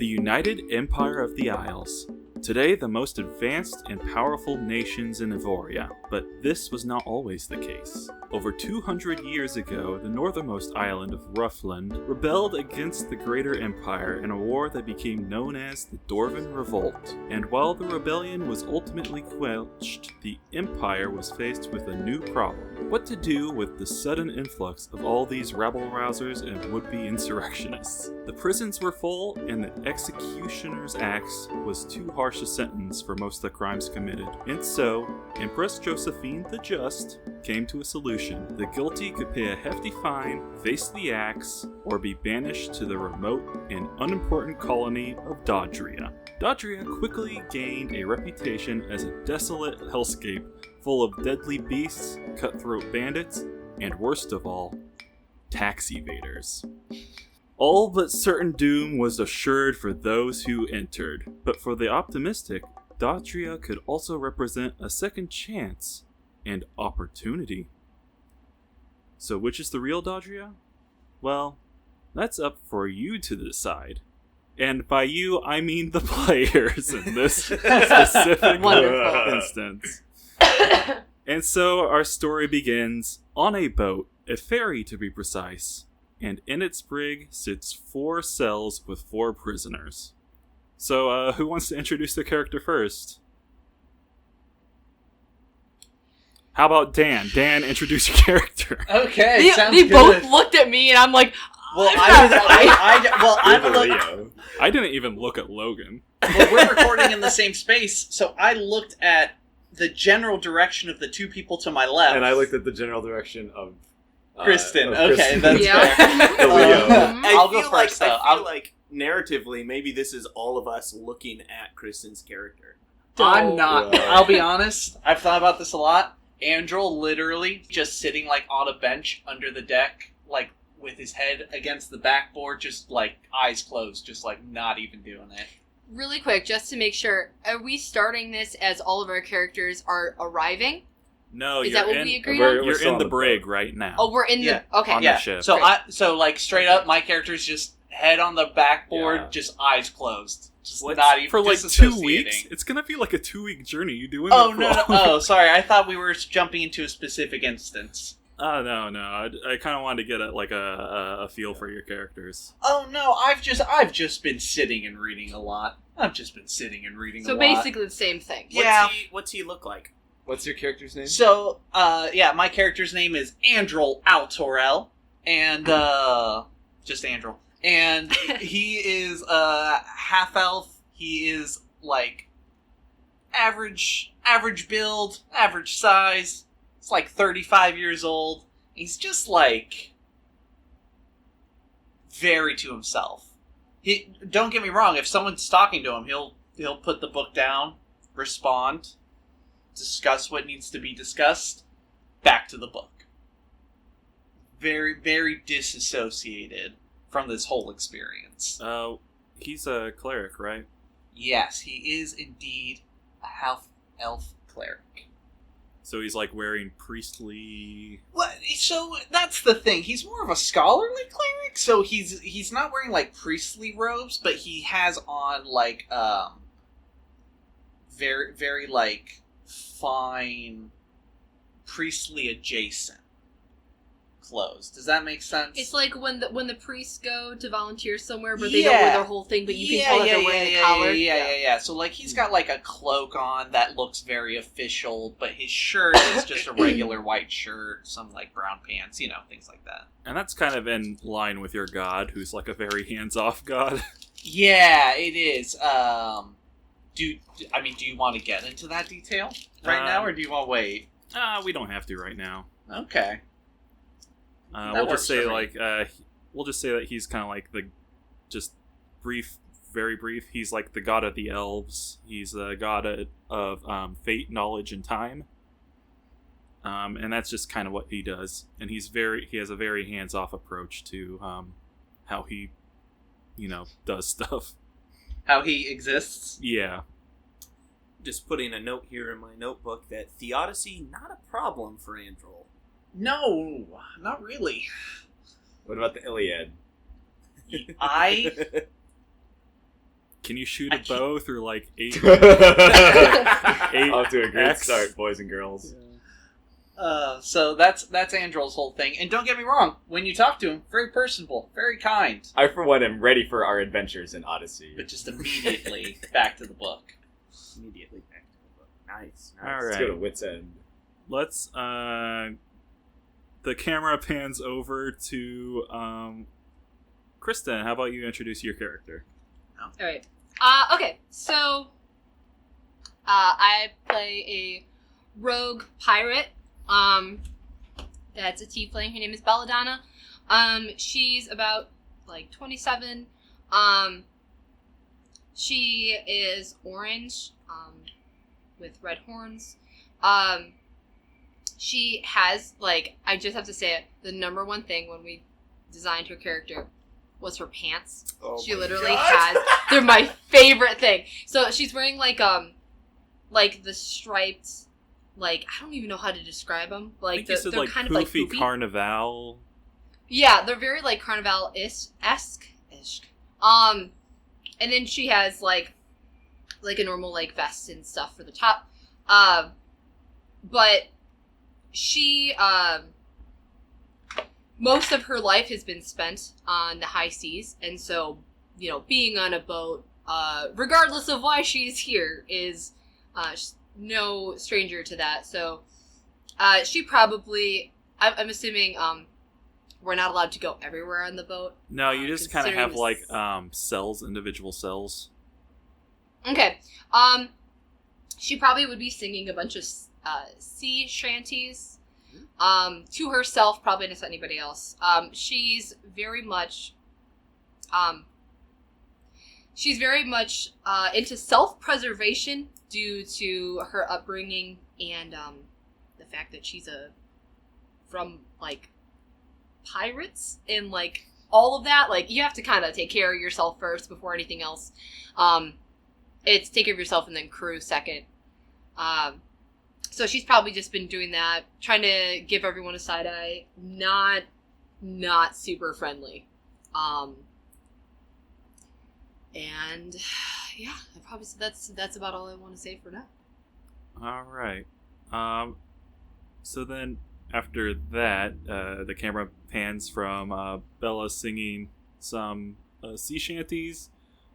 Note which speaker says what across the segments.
Speaker 1: The United Empire of the Isles. Today the most advanced and powerful nations in Evoria, but this was not always the case. Over 200 years ago, the northernmost island of Roughland rebelled against the greater empire in a war that became known as the Dwarven Revolt. And while the rebellion was ultimately quenched, the empire was faced with a new problem. What to do with the sudden influx of all these rabble-rousers and would-be insurrectionists? The prisons were full, and the executioner's axe was too harsh a sentence for most of the crimes committed. And so, Empress Josephine the Just came to a solution. The guilty could pay a hefty fine, face the axe, or be banished to the remote and unimportant colony of Dodgria. Dodgria quickly gained a reputation as a desolate hellscape full of deadly beasts, cutthroat bandits, and worst of all, tax evaders. All but certain doom was assured for those who entered, but for the optimistic, Dodgria could also represent a second chance and opportunity. So which is the real Dodgria? Well, that's up for you to decide. And by you, I mean the players in this specific instance. And so our story begins on a boat, a ferry to be precise, and in its brig sits 4 cells with 4 prisoners. So, who wants to introduce the character first? How about Dan? Dan, introduce your character.
Speaker 2: Okay,
Speaker 3: they both looked at me, and I'm like,
Speaker 2: well,
Speaker 1: I didn't even look at Logan.
Speaker 2: Well, we're recording in the same space, so I looked at the general direction of the 2 people to my left.
Speaker 4: And I looked at the general direction of
Speaker 2: Kristen. Okay, that's
Speaker 3: yeah.
Speaker 2: fair.
Speaker 5: I'll
Speaker 2: go
Speaker 5: feel
Speaker 2: first, though.
Speaker 5: I feel like narratively, maybe this is all of us looking at Kristen's character.
Speaker 2: I'm not.
Speaker 4: Right.
Speaker 2: I'll be honest. I've thought about this a lot. Andrew literally just sitting like on a bench under the deck, like with his head against the backboard, just like eyes closed, just like not even doing it.
Speaker 3: Really quick, just to make sure, are we starting this as all of our characters are arriving?
Speaker 1: No,
Speaker 3: Is
Speaker 1: you're
Speaker 3: that what
Speaker 1: in,
Speaker 3: we agreed
Speaker 4: we're-
Speaker 3: on?
Speaker 1: you're
Speaker 4: still
Speaker 1: in
Speaker 4: on
Speaker 1: the
Speaker 4: the
Speaker 1: brig
Speaker 4: boat.
Speaker 1: right now.
Speaker 3: Oh, we're in
Speaker 2: Yeah.
Speaker 3: the... Okay.
Speaker 1: On
Speaker 2: Yeah.
Speaker 1: the ship.
Speaker 2: So
Speaker 3: Great.
Speaker 2: like straight up, my character's just head on the backboard,
Speaker 4: Yeah.
Speaker 2: just eyes closed, just
Speaker 1: What's-
Speaker 2: not even
Speaker 1: for like 2
Speaker 2: disassociating.
Speaker 1: weeks? It's gonna be like a 2-week journey. You doing
Speaker 2: Oh
Speaker 1: it
Speaker 2: no!
Speaker 1: for
Speaker 2: Oh, sorry. I thought we were jumping into a specific instance.
Speaker 1: Oh, no. I kind of wanted to get a feel for your characters.
Speaker 2: Oh no! I've just been sitting and reading a lot.
Speaker 3: So basically the same thing.
Speaker 2: Yeah.
Speaker 5: What's he look like?
Speaker 4: What's your character's name?
Speaker 2: So, my character's name is Andrel Altorel, and, just Andrel. And he is, half-elf. He is, like, average build, average size. He's, like, 35 years old. He's just, like, very to himself. Don't get me wrong, if someone's talking to him, he'll put the book down, respond, discuss what needs to be discussed, back to the book. Very, very disassociated from this whole experience.
Speaker 1: He's a cleric, right?
Speaker 2: Yes, he is indeed a half-elf cleric.
Speaker 1: So he's like wearing priestly...
Speaker 2: Well, so that's the thing. He's more of a scholarly cleric, so he's not wearing like priestly robes, but he has on like very, very like fine priestly adjacent clothes. Does that make sense?
Speaker 3: It's like when the priests go to volunteer somewhere, but they don't wear their whole thing, but you can tell that they're wearing a collar.
Speaker 2: Yeah. So like he's got like a cloak on that looks very official, but his shirt is just a regular white shirt, some like brown pants, things like that.
Speaker 1: And that's kind of in line with your god, who's like a very hands-off god.
Speaker 2: Yeah, it is. Do you want to get into that detail right now, or do you want to wait?
Speaker 1: We don't have to right now.
Speaker 2: Okay.
Speaker 1: We'll just say that he's kind of like very brief. He's like the god of the elves. He's the god of fate, knowledge, and time. And that's just kind of what he does. And he has a very hands-off approach to how he, does stuff.
Speaker 2: How he exists?
Speaker 1: Yeah.
Speaker 5: Just putting a note here in my notebook that theodicy, not a problem for Androl.
Speaker 2: No, not really.
Speaker 4: What about the Iliad?
Speaker 1: Can you shoot a bow through like 8?
Speaker 4: Off to a great
Speaker 1: X?
Speaker 4: start, boys and girls.
Speaker 2: So that's Androl's whole thing. And don't get me wrong, when you talk to him, very personable, very kind.
Speaker 4: I, for one, am ready for our adventures in Odyssey.
Speaker 2: But just immediately back to the book.
Speaker 5: Immediately back to the book. Nice.
Speaker 1: All
Speaker 5: nice.
Speaker 1: right.
Speaker 4: Let's go to Wit's End.
Speaker 1: Let's the camera pans over to Kristen. How about you introduce your character?
Speaker 3: All right. Okay. So, I play a rogue pirate. That's a tiefling. Her name is Belladonna. She's about like 27. She is orange, with red horns. She has, like, I just have to say it, the number one thing when we designed her character was her pants.
Speaker 5: Oh
Speaker 3: She
Speaker 5: my
Speaker 3: literally
Speaker 5: God.
Speaker 3: has, they're my favorite thing. So she's wearing like the striped, like, I don't even know how to describe them.
Speaker 1: I
Speaker 3: Like,
Speaker 1: think you said
Speaker 3: they're
Speaker 1: like
Speaker 3: kind of like
Speaker 1: poofy
Speaker 3: poofy.
Speaker 1: carnival.
Speaker 3: Yeah, they're very like carnival-esque. And then she has like a normal like vest and stuff for the top. But she most of her life has been spent on the high seas, and so, you know, being on a boat, regardless of why she's here, is no stranger to that. So she probably, I'm assuming, we're not allowed to go everywhere on the boat.
Speaker 1: No, you just kind of have like
Speaker 3: considering
Speaker 1: cells, individual cells.
Speaker 3: Okay. She probably would be singing a bunch of sea shanties to herself, probably not to anybody else. She's very much into self-preservation due to her upbringing and the fact that she's from like pirates and like all of that. Like, you have to kind of take care of yourself first before anything else. It's take care of yourself and then crew second. So she's probably just been doing that, trying to give everyone a side eye. Not super friendly. And yeah, I probably that's about all I want to say for now.
Speaker 1: All right. So then after that, the camera pans from Bella singing some sea shanties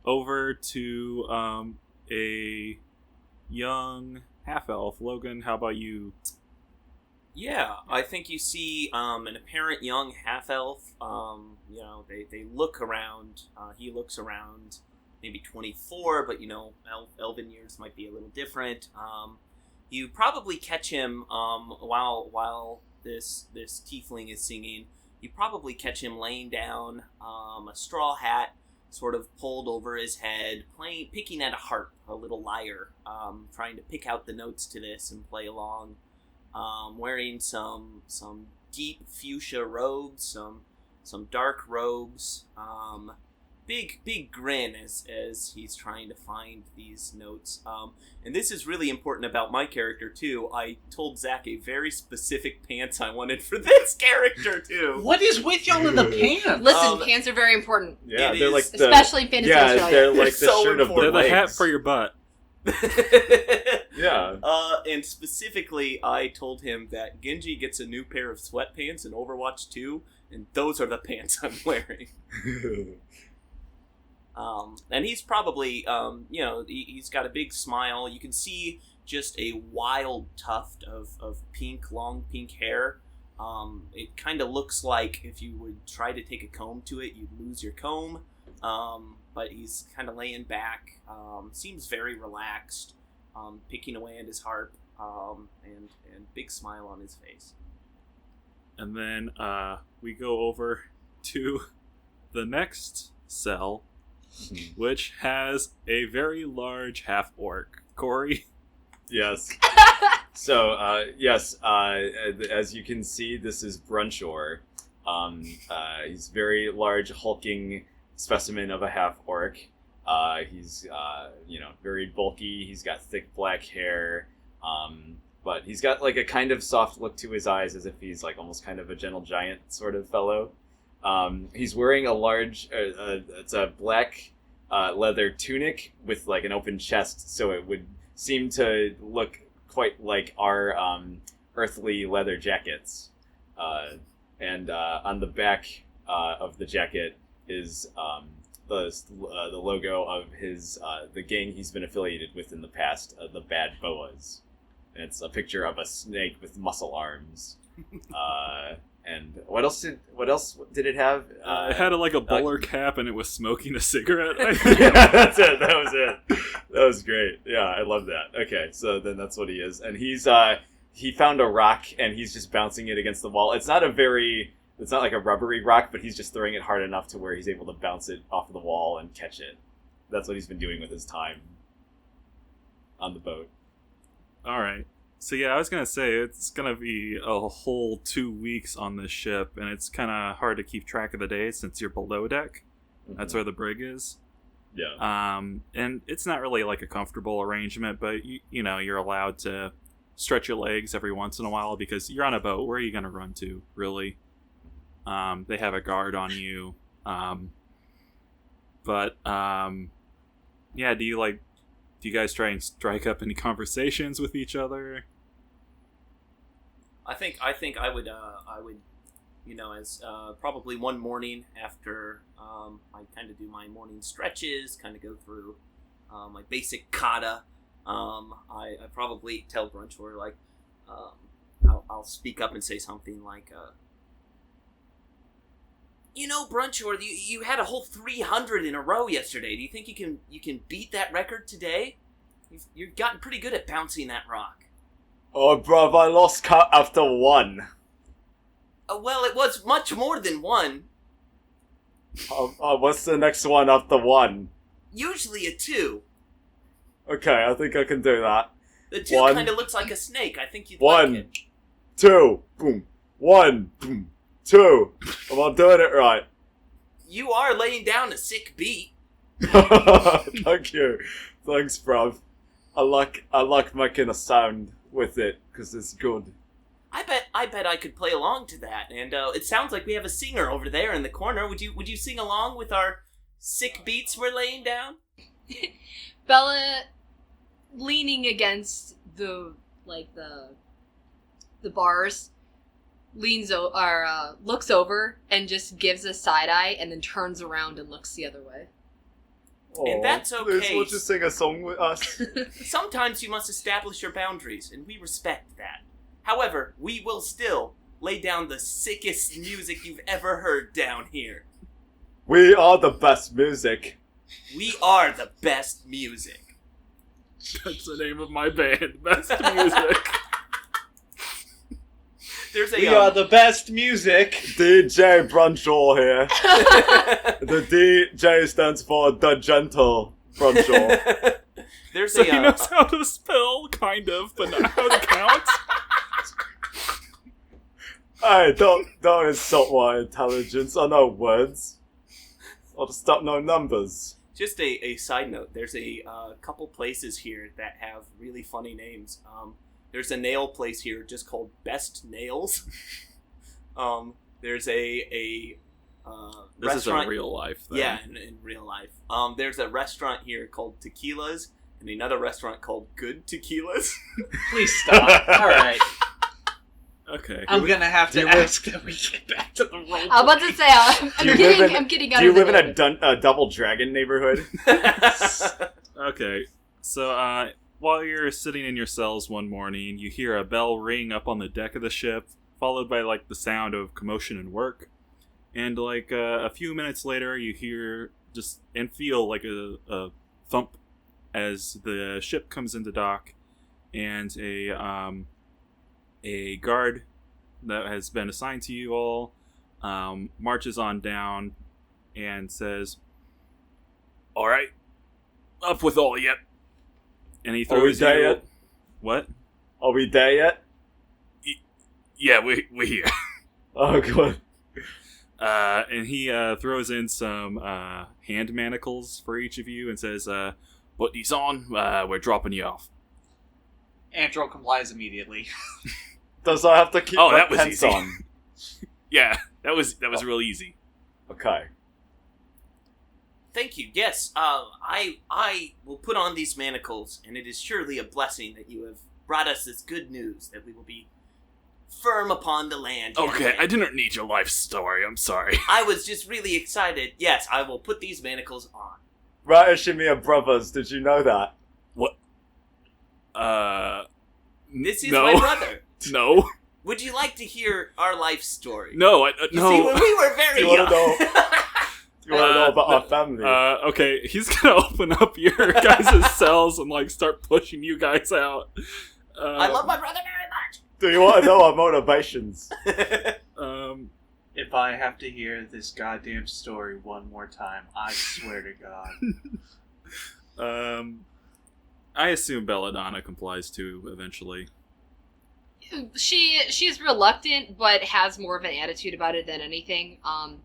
Speaker 1: over to a young half-elf. Logan, how about you?
Speaker 5: Yeah, I think you see an apparent young half-elf. You know, they look around. He looks around, maybe 24, but, you know, elven years might be a little different. You probably catch him while this tiefling is singing. You probably catch him laying down a straw hat, sort of pulled over his head, picking at a harp, a little lyre, trying to pick out the notes to this and play along. Wearing some deep fuchsia robes, some dark robes. Big grin as he's trying to find these notes. And this is really important about my character too. I told Zach a very specific pants I wanted for this character too.
Speaker 2: What is with y'all in the pants?
Speaker 3: Listen, pants are very important,
Speaker 4: Yeah,
Speaker 5: It
Speaker 4: they're
Speaker 5: is-
Speaker 4: like the...
Speaker 3: especially in Fantasy
Speaker 4: Yeah,
Speaker 3: Australia.
Speaker 4: they're like the
Speaker 5: So
Speaker 4: shirt of the
Speaker 1: They're
Speaker 5: important.
Speaker 1: the hat
Speaker 4: legs.
Speaker 1: for your butt.
Speaker 4: Yeah.
Speaker 5: And specifically, I told him that Genji gets a new pair of sweatpants in Overwatch 2, and those are the pants I'm wearing. And he's probably, you know, he's got a big smile. You can see just a wild tuft of long pink hair. It kind of looks like if you would try to take a comb to it, you'd lose your comb. But he's kind of laying back, seems very relaxed, picking away at his harp, and big smile on his face.
Speaker 1: And then we go over to the next cell, which has a very large half-orc. Corey?
Speaker 4: Yes. So, yes, as you can see, this is Brunchor. He's a very large, hulking specimen of a half-orc. He's, you know, very bulky. He's got thick black hair. But he's got, like, a kind of soft look to his eyes, as if he's, like, almost kind of a gentle giant sort of fellow. He's wearing a large, it's a black leather tunic with like an open chest, so it would seem to look quite like our earthly leather jackets. And on the back of the jacket is the logo of his the gang he's been affiliated with in the past, the Bad Boas. And it's a picture of a snake with muscle arms. And what else did it have?
Speaker 1: It had a bowler cap, and it was smoking a cigarette.
Speaker 4: Yeah, that's it. That was it. That was great. Yeah, I love that. Okay, so then that's what he is, and he found a rock, and he's just bouncing it against the wall. It's not like a rubbery rock, but he's just throwing it hard enough to where he's able to bounce it off of the wall and catch it. That's what he's been doing with his time on the boat.
Speaker 1: All right. So yeah, I was gonna say it's gonna be a whole 2 weeks on this ship, and it's kind of hard to keep track of the days since you're below deck.
Speaker 4: Mm-hmm.
Speaker 1: That's where the brig is.
Speaker 4: Yeah.
Speaker 1: And it's not really like a comfortable arrangement, but you know you're allowed to stretch your legs every once in a while because you're on a boat. Where are you gonna run to, really? They have a guard on you. Yeah. Do you guys try and strike up any conversations with each other?
Speaker 5: I think I would as probably one morning after I kind of do my morning stretches, kind of go through my basic kata. I probably tell Brunchor like I'll speak up and say something like Brunchor, you had a whole 300 in a row yesterday. Do you think you can beat that record today? You've gotten pretty good at bouncing that rock.
Speaker 4: Oh, bruv, I lost count after one.
Speaker 5: Well, it was much more than one.
Speaker 4: What's the next one after one?
Speaker 5: Usually a 2.
Speaker 4: Okay, I think I can do that.
Speaker 5: The 2 kind of looks like a snake. I think you'd
Speaker 4: like
Speaker 5: it.
Speaker 4: 2, boom. 1, boom. 2. Am I doing it right?
Speaker 5: You are laying down a sick beat.
Speaker 4: Thank you. Thanks, bruv. I like making a sound with it because it's good.
Speaker 5: I bet I could play along to that, and it sounds like we have a singer over there in the corner. Would you sing along with our sick beats we're laying down?
Speaker 3: Bella, leaning against the bars, looks over and just gives a side eye, and then turns around and looks the other way.
Speaker 5: And that's okay.
Speaker 4: Liz, won't you sing a song with us?
Speaker 5: Sometimes you must establish your boundaries, and we respect that. However, we will still lay down the sickest music you've ever heard down here.
Speaker 4: We are the best music.
Speaker 5: We are the best music.
Speaker 1: That's the name of my band, Best Music.
Speaker 2: We are the best music.
Speaker 4: DJ Brunchor here. The DJ stands for The Gentle Brunchor.
Speaker 1: He knows how to spell, kind of, but not how to count.
Speaker 4: Hey, don't insult my intelligence. I know words. I'll just stop no numbers.
Speaker 5: Just a side note, there's a couple places here that have really funny names. There's a nail place here just called Best Nails. There's a
Speaker 1: this
Speaker 5: restaurant.
Speaker 1: is a real life thing.
Speaker 5: Yeah, in real life. There's a restaurant here called Tequilas, and another restaurant called Good Tequilas.
Speaker 2: Please stop. All right.
Speaker 1: Okay.
Speaker 2: I'm gonna have to ask that we get back to the role.
Speaker 3: I'm about to say, I'm getting out of the
Speaker 4: Do you live in a double dragon neighborhood?
Speaker 1: Okay, so while you're sitting in your cells one morning, you hear a bell ring up on the deck of the ship, followed by the sound of commotion and work. And a few minutes later, you hear and feel a thump as the ship comes into dock, and a guard that has been assigned to you all marches on down and says, "All right, up with all yet." And he throws
Speaker 4: Are we there yet?
Speaker 1: What?
Speaker 4: Are we there yet?
Speaker 1: Yeah, we're here.
Speaker 4: Oh, good.
Speaker 1: And he throws in some hand manacles for each of you and says, "Put these on. We're dropping you off."
Speaker 2: Andrew complies immediately.
Speaker 4: Does I have to keep my
Speaker 1: that was
Speaker 4: pants
Speaker 1: easy.
Speaker 4: on?
Speaker 1: Yeah, that was real easy.
Speaker 4: Okay.
Speaker 5: thank you. Yes, I will put on these manacles, and it is surely a blessing that you have brought us this good news that we will be firm upon the land.
Speaker 1: Okay, I didn't need your life story. I'm sorry.
Speaker 5: I was just really excited. Yes, I will put these manacles on.
Speaker 4: Radish and me are brothers. Did you know that?
Speaker 1: What?
Speaker 5: This is
Speaker 1: No.
Speaker 5: my brother.
Speaker 1: No.
Speaker 5: Would you like to hear our life story?
Speaker 1: No,
Speaker 5: You
Speaker 1: no.
Speaker 5: see, when we were very
Speaker 4: You wanna
Speaker 5: young.
Speaker 4: know? You want to know about
Speaker 1: no.
Speaker 4: our family?
Speaker 1: Okay, he's gonna open up your guys' cells and like start pushing you guys out.
Speaker 5: I love my brother very much.
Speaker 4: Do you want to know our motivations?
Speaker 2: If I have to hear this goddamn story one more time, I swear to God.
Speaker 1: I assume Belladonna complies too eventually.
Speaker 3: She's reluctant, but has more of an attitude about it than anything.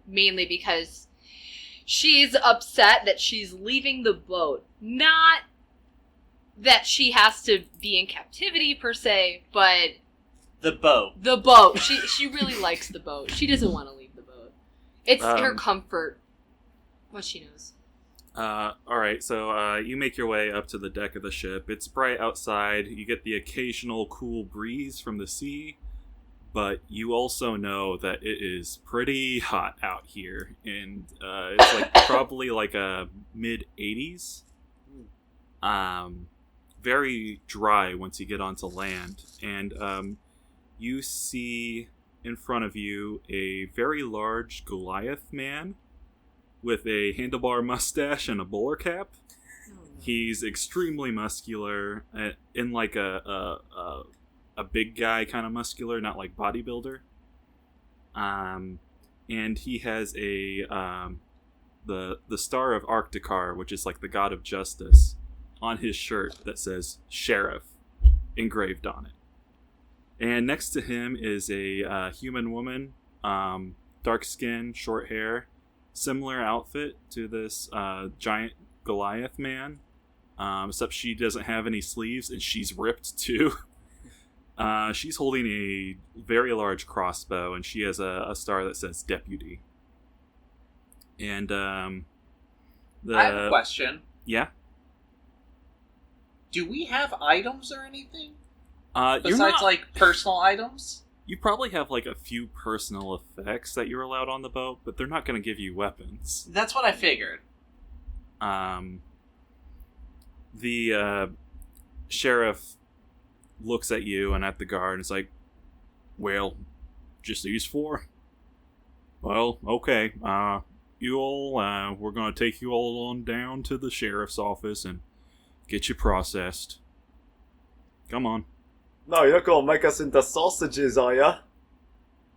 Speaker 3: Mainly because she's upset that she's leaving the boat. Not that she has to be in captivity per se, but
Speaker 2: The boat.
Speaker 3: the boat. She really likes the boat. She doesn't want to leave the boat. It's her comfort. What she knows.
Speaker 1: Alright, so you make your way up to the deck of the ship. It's bright outside. You get the occasional cool breeze from the sea, but you also know that it is pretty hot out here, and it's like probably like a mid-80s. Very dry once you get onto land, and you see in front of you a very large Goliath man with a handlebar mustache and a bowler cap. He's extremely muscular, in like a big guy kind of muscular, not like bodybuilder. And he has a the star of Arcticar, which is like the god of justice, on his shirt that says Sheriff engraved on it. And next to him is a human woman, dark skin, short hair, similar outfit to this giant Goliath man, except she doesn't have any sleeves and she's ripped too. She's holding a very large crossbow, and she has a star that says Deputy. And
Speaker 2: I have a question.
Speaker 1: Yeah.
Speaker 2: Do we have items or anything?
Speaker 1: You're
Speaker 2: Besides,
Speaker 1: not,
Speaker 2: like, personal items?
Speaker 1: you probably have like a few personal effects that you're allowed on the boat, but they're not going to give you weapons.
Speaker 2: That's what I figured.
Speaker 1: The sheriff looks at you and at the guard and is like, well, just these four? Well, okay. You all, we're going to take you all on down to the sheriff's office and get you processed. Come on.
Speaker 4: No, you're gonna make us into sausages, are ya?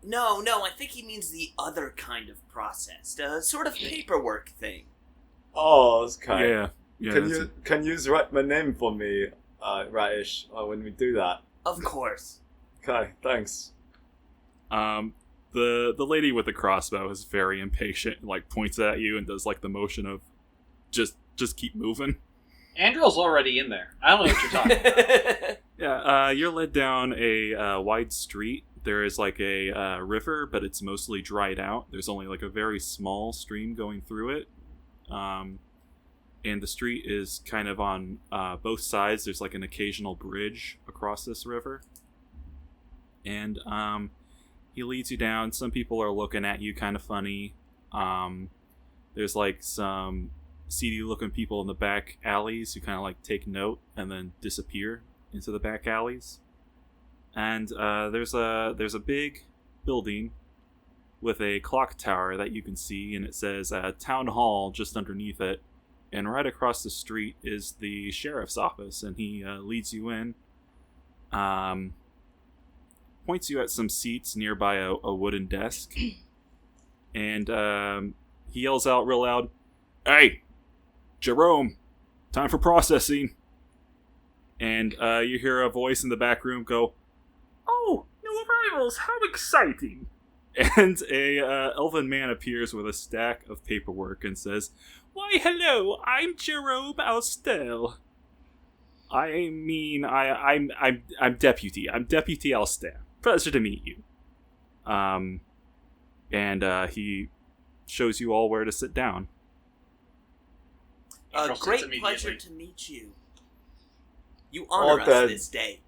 Speaker 5: No, I think he means the other kind of process. Sort of paperwork thing.
Speaker 4: Oh, okay.
Speaker 1: Yeah.
Speaker 4: Can you write my name for me, Radish, when we do that?
Speaker 5: Of course.
Speaker 4: Okay, thanks.
Speaker 1: The lady with the crossbow is very impatient, like points at you and does like the motion of just keep moving.
Speaker 2: Andrew's already in there. I don't know what you're talking about.
Speaker 1: Yeah, you're led down a wide street. There is like a river, but it's mostly dried out. There's only like a very small stream going through it. And the street is kind of on both sides. There's like an occasional bridge across this river. And he leads you down. Some people are looking at you kind of funny. There's like some seedy looking people in the back alleys who kind of like take note and then disappear into the back alleys. And there's a big building with a clock tower that you can see, and it says Town Hall just underneath it. And right across the street is the sheriff's office, and he leads you in, points you at some seats nearby a wooden desk, and he yells out real loud, "Hey, Jerome, time for processing." And you hear a voice in the back room go, "Oh, new arrivals, how exciting!" And a elven man appears with a stack of paperwork and says, "Why, hello, I'm Jerome Alstel. I'm deputy. I'm Deputy Alstel. Pleasure to meet you." And he shows you all where to sit down.
Speaker 2: Andrel
Speaker 5: Great
Speaker 2: sits
Speaker 5: pleasure
Speaker 2: immediately.
Speaker 5: to meet you. You honor us
Speaker 4: then.
Speaker 5: this day.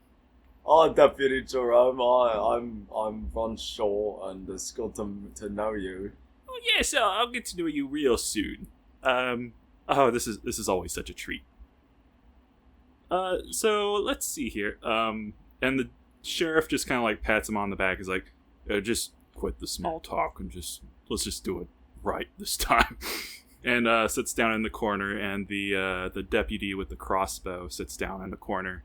Speaker 4: Deputy Jerome, I'm Ron Shaw, and it's good to know you.
Speaker 1: Oh yes, I'll get to know you real soon. This is always such a treat. So let's see here. And the sheriff just kind of like pats him on the back. He's like, just quit the small talk and let's just do it right this time. And sits down in the corner, and the deputy with the crossbow sits down in the corner.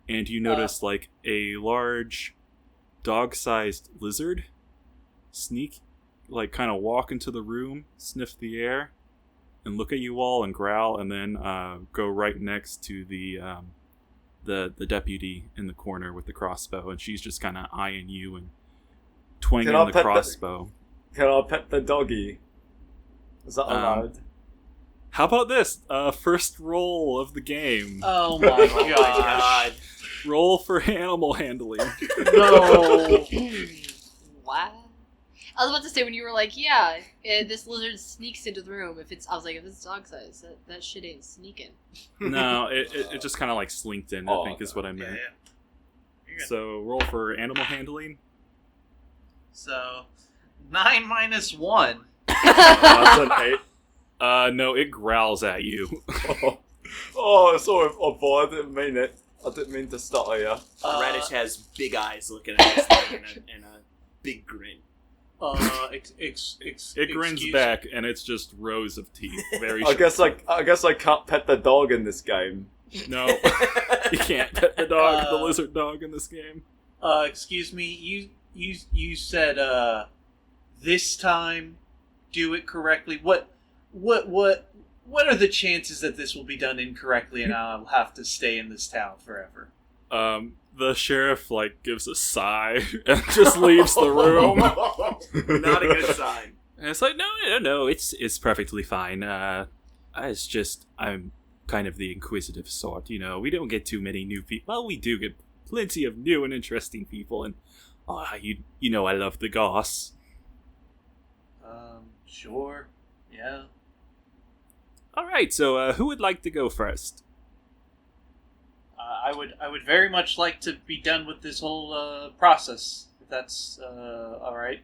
Speaker 1: And you notice like a large dog-sized lizard kind of walk into the room, sniff the air, and look at you all and growl, and then go right next to the deputy in the corner with the crossbow, and she's just kind of eyeing you and twanging the crossbow.
Speaker 4: Can I pet the doggy? Is that allowed?
Speaker 1: How about this? First roll of the game.
Speaker 2: Oh my god.
Speaker 1: Roll for animal handling.
Speaker 2: No.
Speaker 3: What? I was about to say when you were like, yeah, this lizard sneaks into the room. If it's dog size, that shit ain't sneaking.
Speaker 1: No, it just kind of like slinked in, I think is what I meant.
Speaker 2: Yeah.
Speaker 1: So roll for animal handling.
Speaker 2: So 9 minus 1.
Speaker 4: That's an 8.
Speaker 1: No, it growls at you.
Speaker 4: Sorry, I didn't mean it. I didn't mean to stutter you.
Speaker 5: Radish has big eyes looking at this thing and a big grin.
Speaker 1: It grins back, and it's just rows of teeth. Very.
Speaker 4: I guess I can't pet the dog in this game.
Speaker 1: No, you can't pet the dog, the lizard dog in this game.
Speaker 2: Excuse me. You said this time do it correctly. What are the chances that this will be done incorrectly and I'll have to stay in this town forever?
Speaker 1: The sheriff gives a sigh and just leaves the room.
Speaker 5: Not a good sign.
Speaker 1: And it's like, no, it's perfectly fine. It's just I'm kind of the inquisitive sort, you know. We don't get too many new people. Well, we do get plenty of new and interesting people, and you know I love the goss.
Speaker 2: Sure, yeah.
Speaker 1: All right, so who would like to go first?
Speaker 2: I would very much like to be done with this whole process. If that's all right.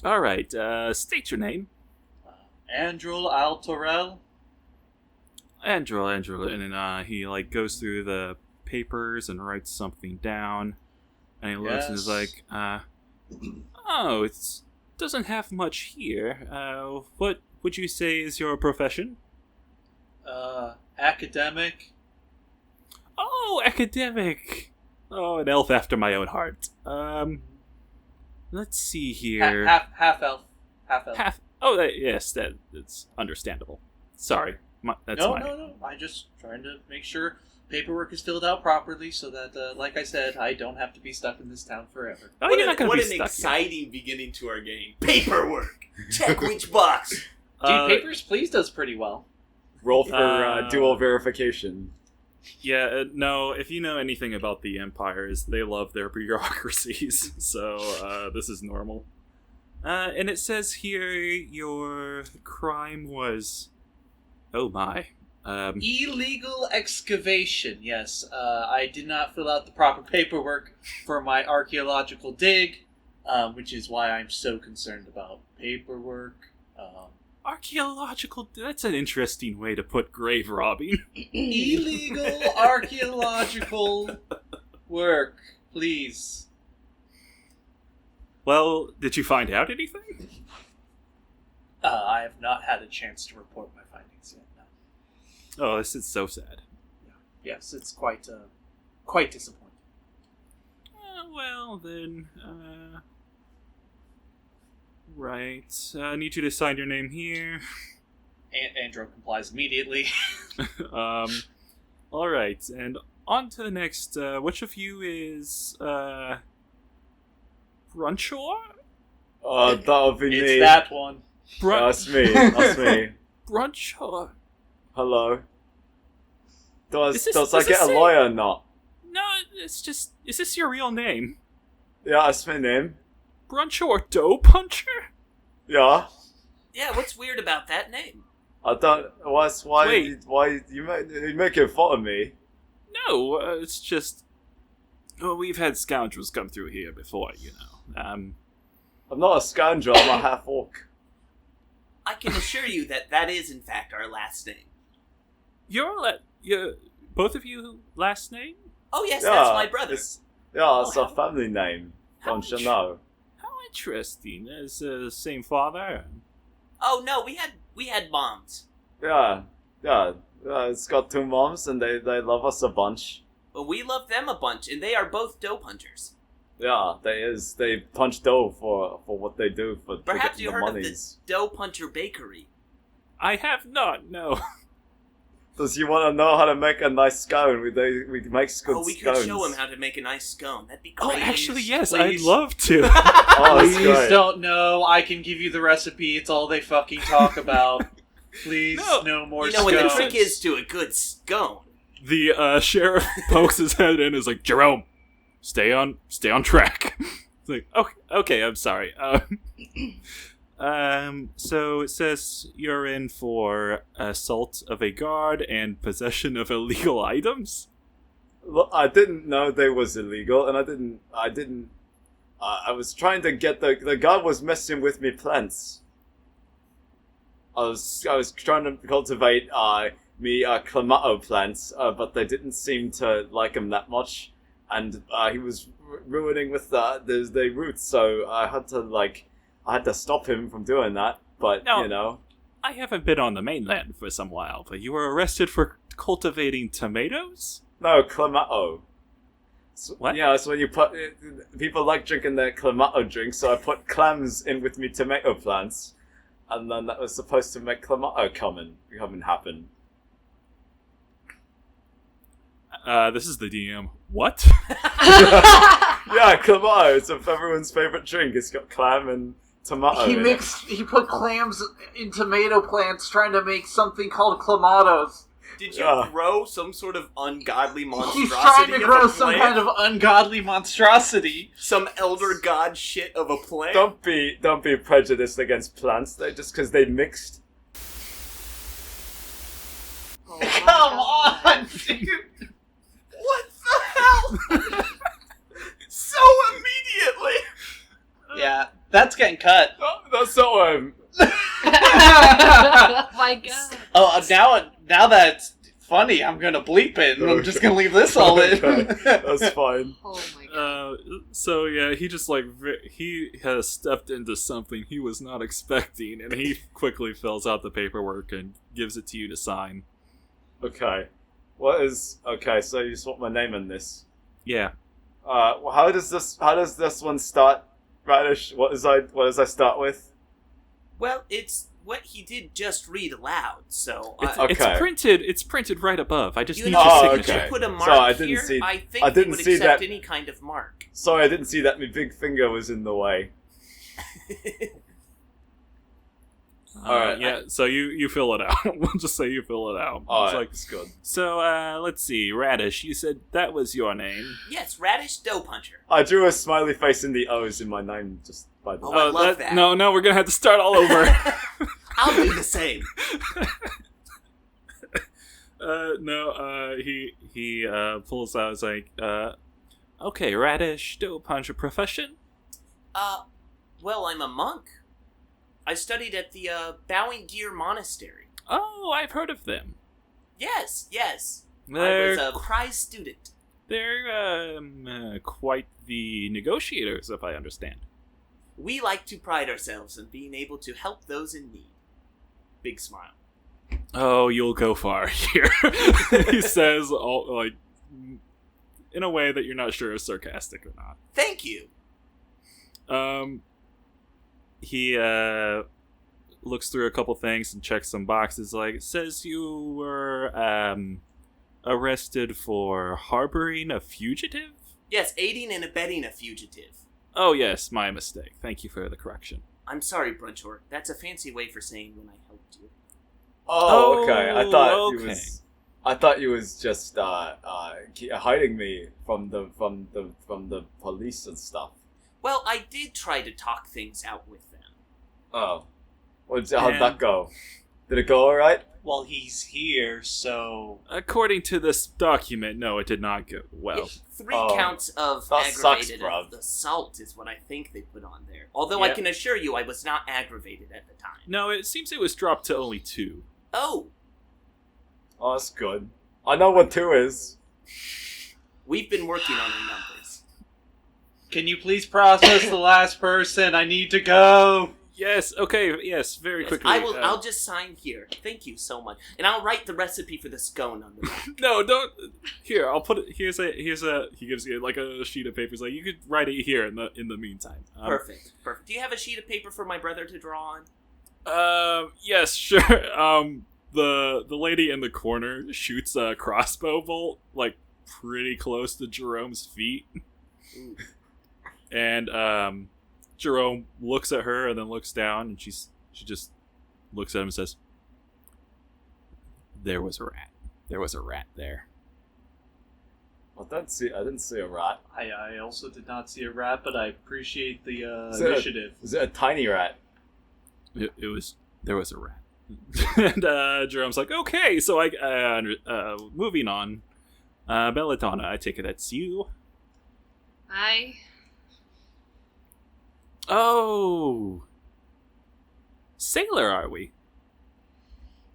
Speaker 1: All right, state your name.
Speaker 2: Andrel Altorel.
Speaker 1: Andrel, and then he goes through the papers and writes something down, and he looks and is like, it doesn't have much here. What would you say is your profession?
Speaker 2: Academic.
Speaker 1: Oh, academic. Oh, an elf after my own heart. Let's see here.
Speaker 2: Half elf.
Speaker 1: Yes, that's understandable. Sorry, that's mine.
Speaker 2: No. I'm just trying to make sure paperwork is filled out properly, so that, like I said, I don't have to be stuck in this town forever.
Speaker 1: Oh, you're not gonna be stuck
Speaker 5: What an exciting beginning to our game. Paperwork. Check which box.
Speaker 2: Dude, Papers, Please does pretty well.
Speaker 4: Roll for dual verification.
Speaker 1: Yeah, no, if you know anything about the empires, they love their bureaucracies, so this is normal. And it says here your crime was... Oh my.
Speaker 2: Illegal excavation, yes. I did not fill out the proper paperwork for my archaeological dig, which is why I'm so concerned about paperwork.
Speaker 1: Archaeological... That's an interesting way to put grave robbing.
Speaker 2: Illegal archaeological work, please.
Speaker 1: Well, did you find out anything?
Speaker 2: I have not had a chance to report my findings yet. No.
Speaker 1: Oh, this is so sad.
Speaker 2: Yes, it's quite disappointing.
Speaker 1: Well, then, right. I need you to sign your name here.
Speaker 2: Andrew complies immediately.
Speaker 1: Alright, and on to the next, which of you is, Brunchor?
Speaker 4: That'll be me.
Speaker 2: It's that one.
Speaker 4: That's me.
Speaker 1: Brunchor.
Speaker 4: Hello. Does
Speaker 1: Does
Speaker 4: I
Speaker 1: it
Speaker 4: get a
Speaker 1: say-
Speaker 4: lawyer or not?
Speaker 1: No, it's just, is this your real name?
Speaker 4: Yeah, that's my name.
Speaker 1: Brunchor Dough Puncher?
Speaker 4: Yeah.
Speaker 5: Yeah, what's weird about that name?
Speaker 4: I don't. Why?
Speaker 5: Wait.
Speaker 4: Why you making fun of me?
Speaker 1: No, it's just. Well, we've had scoundrels come through here before, you know.
Speaker 4: I'm not a scoundrel. I'm a half orc.
Speaker 5: I can assure you that is in fact our last name.
Speaker 1: You're both of you last name?
Speaker 5: Oh yes, that's my brother.
Speaker 4: It's
Speaker 1: Oh,
Speaker 4: a family name. Don't you know?
Speaker 1: How interesting. Is the same father?
Speaker 5: Oh no, we had moms.
Speaker 4: Yeah. It's got 2 moms, and they love us a bunch.
Speaker 5: But we love them a bunch, and they are both dope hunters.
Speaker 4: Yeah, they punch dough for what they do for
Speaker 5: Perhaps
Speaker 4: getting
Speaker 5: you
Speaker 4: the
Speaker 5: heard
Speaker 4: monies.
Speaker 5: of the Dough Puncher Bakery.
Speaker 1: I have not, no.
Speaker 4: Does you want to know how to make a nice scone? We make good
Speaker 5: We
Speaker 4: scones.
Speaker 5: could show him how to make a nice scone. That'd be
Speaker 1: Oh,
Speaker 5: great.
Speaker 1: actually, yes,
Speaker 2: Please.
Speaker 1: I'd love to.
Speaker 4: Oh, that's
Speaker 2: Please
Speaker 4: great.
Speaker 2: don't know. I can give you the recipe. It's all they fucking talk about. Please, no more
Speaker 5: You know what the
Speaker 2: scones.
Speaker 5: trick is to a good scone.
Speaker 1: The sheriff pokes his head in and is like, Jerome, stay on track. It's like, okay, I'm sorry. So it says you're in for assault of a guard and possession of illegal items.
Speaker 4: Look, I didn't know they was illegal, and I didn't. I was trying to get the guard was messing with me plants. I was trying to cultivate clamato plants, but they didn't seem to like them that much, and he was ruining with the roots. So I had to stop him from doing that. But
Speaker 1: No.
Speaker 4: you know,
Speaker 1: I haven't been on the mainland for some while, but you were arrested for cultivating tomatoes?
Speaker 4: no clamato.
Speaker 1: What?
Speaker 4: Yeah, so when you put people like drinking their clamato drink, so I put clams in with me tomato plants, and then that was supposed to make clamato come and happen.
Speaker 1: This is the DM. What?
Speaker 4: Yeah, clamato. It's everyone's favorite drink. It's got clam and tomato.
Speaker 2: He
Speaker 4: in
Speaker 2: He put clams in tomato plants, trying to make something called clamatos.
Speaker 5: Did you
Speaker 4: Yeah.
Speaker 5: grow some sort of ungodly monstrosity?
Speaker 2: He's trying to
Speaker 5: of
Speaker 2: grow
Speaker 5: a
Speaker 2: some
Speaker 5: plant?
Speaker 2: kind of ungodly monstrosity.
Speaker 5: Some elder god shit of a plant?
Speaker 4: Don't be prejudiced against plants. They just because they mixed.
Speaker 3: Oh my
Speaker 2: Come
Speaker 3: God.
Speaker 2: on, dude.
Speaker 5: What the hell? So immediately.
Speaker 2: Yeah, that's getting cut.
Speaker 4: Oh, that's not what I'm.
Speaker 3: Oh my God.
Speaker 2: Oh, now that's funny, I'm gonna bleep it, and I'm just gonna leave this all in.
Speaker 4: Okay, that's fine.
Speaker 3: Oh my God.
Speaker 1: So yeah, he just he has stepped into something he was not expecting, and he quickly fills out the paperwork and gives it to you to sign.
Speaker 4: Okay. So you just want my name in this.
Speaker 1: Yeah.
Speaker 4: How does this one start, Radish? What does I start with?
Speaker 5: Well, it's what he did just read aloud, so...
Speaker 1: It's printed right above. I just
Speaker 5: you
Speaker 1: need
Speaker 5: know,
Speaker 1: your
Speaker 4: Oh,
Speaker 1: signature.
Speaker 5: Did you put a mark
Speaker 4: So I didn't
Speaker 5: here?
Speaker 4: see-
Speaker 5: I think
Speaker 4: I
Speaker 5: they
Speaker 4: didn't
Speaker 5: would
Speaker 4: see
Speaker 5: accept
Speaker 4: that-
Speaker 5: any kind of mark.
Speaker 4: Sorry, I didn't see that. My big finger was in the way. Alright.
Speaker 1: Yeah, so you fill it out. We'll just say you fill it out.
Speaker 4: Alright,
Speaker 1: It's like,
Speaker 4: it's good.
Speaker 1: so, let's see. Radish, you said that was your name.
Speaker 5: Yes, Radish Dough Puncher.
Speaker 4: I drew a smiley face in the O's in my name just by the
Speaker 5: Oh,
Speaker 4: way.
Speaker 5: I love that.
Speaker 1: No, we're gonna have to start all over.
Speaker 5: I'll do the same.
Speaker 1: He pulls out, he's like, okay, Radish, Dough Puncher, profession?
Speaker 5: Well, I'm a monk. I studied at the, Bowing Deer Monastery.
Speaker 1: Oh, I've heard of them.
Speaker 5: Yes. I
Speaker 1: They're,
Speaker 5: was a prize student.
Speaker 1: they're quite the negotiators, if I understand.
Speaker 5: We like to pride ourselves in being able to help those in need. Big smile.
Speaker 1: Oh, you'll go far here. He says, all, like, in a way that you're not sure is sarcastic or not.
Speaker 5: Thank you.
Speaker 1: He looks through a couple things and checks some boxes. Like, it says you were arrested for harboring a fugitive?
Speaker 5: Yes, aiding and abetting a fugitive.
Speaker 1: Oh yes, my mistake. Thank you for the correction.
Speaker 5: I'm sorry, Brunchor. That's a fancy way for saying when I helped you.
Speaker 4: Oh, okay. I thought
Speaker 1: okay.
Speaker 4: you was just hiding me from the police and stuff.
Speaker 5: Well, I did try to talk things out with them.
Speaker 4: Oh, how'd that go? Did it go alright?
Speaker 2: Well, he's here, so...
Speaker 1: According to this document, no, it did not go well.
Speaker 5: 3 counts of
Speaker 4: that sucks,
Speaker 5: aggravated
Speaker 4: bruv.
Speaker 5: assault is what I think they put on there. Although I
Speaker 1: Yeah.
Speaker 5: can assure you I was not aggravated at the time.
Speaker 1: No, it seems it was dropped to only 2.
Speaker 5: Oh,
Speaker 4: Oh, that's good. I know what 2 is.
Speaker 5: we've been working on our numbers.
Speaker 2: Can you please process the last person? I need to go!
Speaker 1: Yes, okay, yes, very
Speaker 5: Yes,
Speaker 1: quickly.
Speaker 5: I'll just sign here. Thank you so much. And I'll write the recipe for the scone on the back.
Speaker 1: No, don't. Here, I'll put it. Here's a. He gives you like a sheet of paper. He's like, you could write it here in the meantime.
Speaker 5: Perfect. Do you have a sheet of paper for my brother to draw on?
Speaker 1: Yes, sure. The lady in the corner shoots a crossbow bolt like pretty close to Jerome's feet, and Jerome looks at her and then looks down, and she just looks at him and says, "There was a rat. There was a rat there."
Speaker 4: I didn't see a rat.
Speaker 2: I also did not see a rat, but I appreciate the
Speaker 4: initiative. Is it a tiny rat?
Speaker 1: There was a rat. And Jerome's like, okay, so moving on. Belladonna, I take it that's you. Oh, sailor, are we?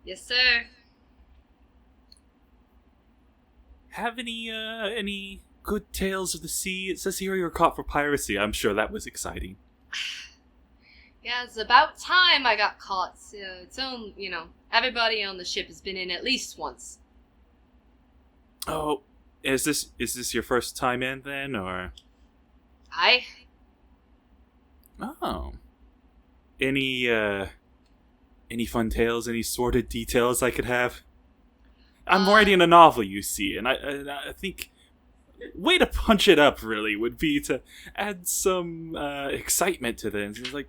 Speaker 3: Yes, sir.
Speaker 1: Have any good tales of the sea? It says here you were caught for piracy. I'm sure that was exciting.
Speaker 3: Yeah, it's about time I got caught. So it's only, everybody on the ship has been in at least once.
Speaker 1: Oh, is this your first time in then, or? Oh. Any fun tales? Any sordid details I could have? I'm writing a novel, you see, and I think way to punch it up really would be to add some excitement to this. It's like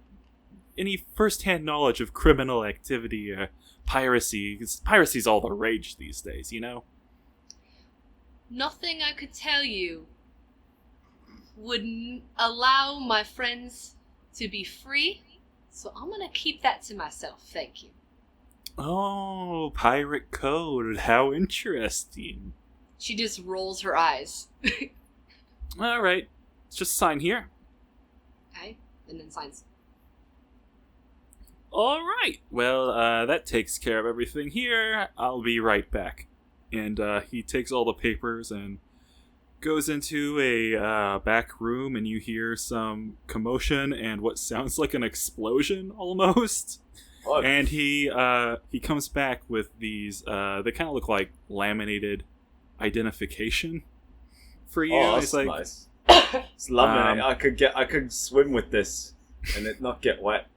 Speaker 1: any first-hand knowledge of criminal activity or piracy. 'Cause piracy's all the rage these days, you know?
Speaker 3: Nothing I could tell you would allow my friends to be free, so I'm gonna keep that to myself, thank you.
Speaker 1: Oh, pirate code. How interesting.
Speaker 3: She just rolls her eyes.
Speaker 1: All right. Let's just sign here.
Speaker 3: Okay, and then signs.
Speaker 1: All right. Well, that takes care of everything here. I'll be right back. And he takes all the papers and goes into a back room, and you hear some commotion and what sounds like an explosion almost.
Speaker 4: What?
Speaker 1: And he comes back with these. They kind of look like laminated identification for you.
Speaker 4: Oh,
Speaker 1: It's
Speaker 4: that's
Speaker 1: like,
Speaker 4: nice. It's lovely. I could swim with this and it not get wet.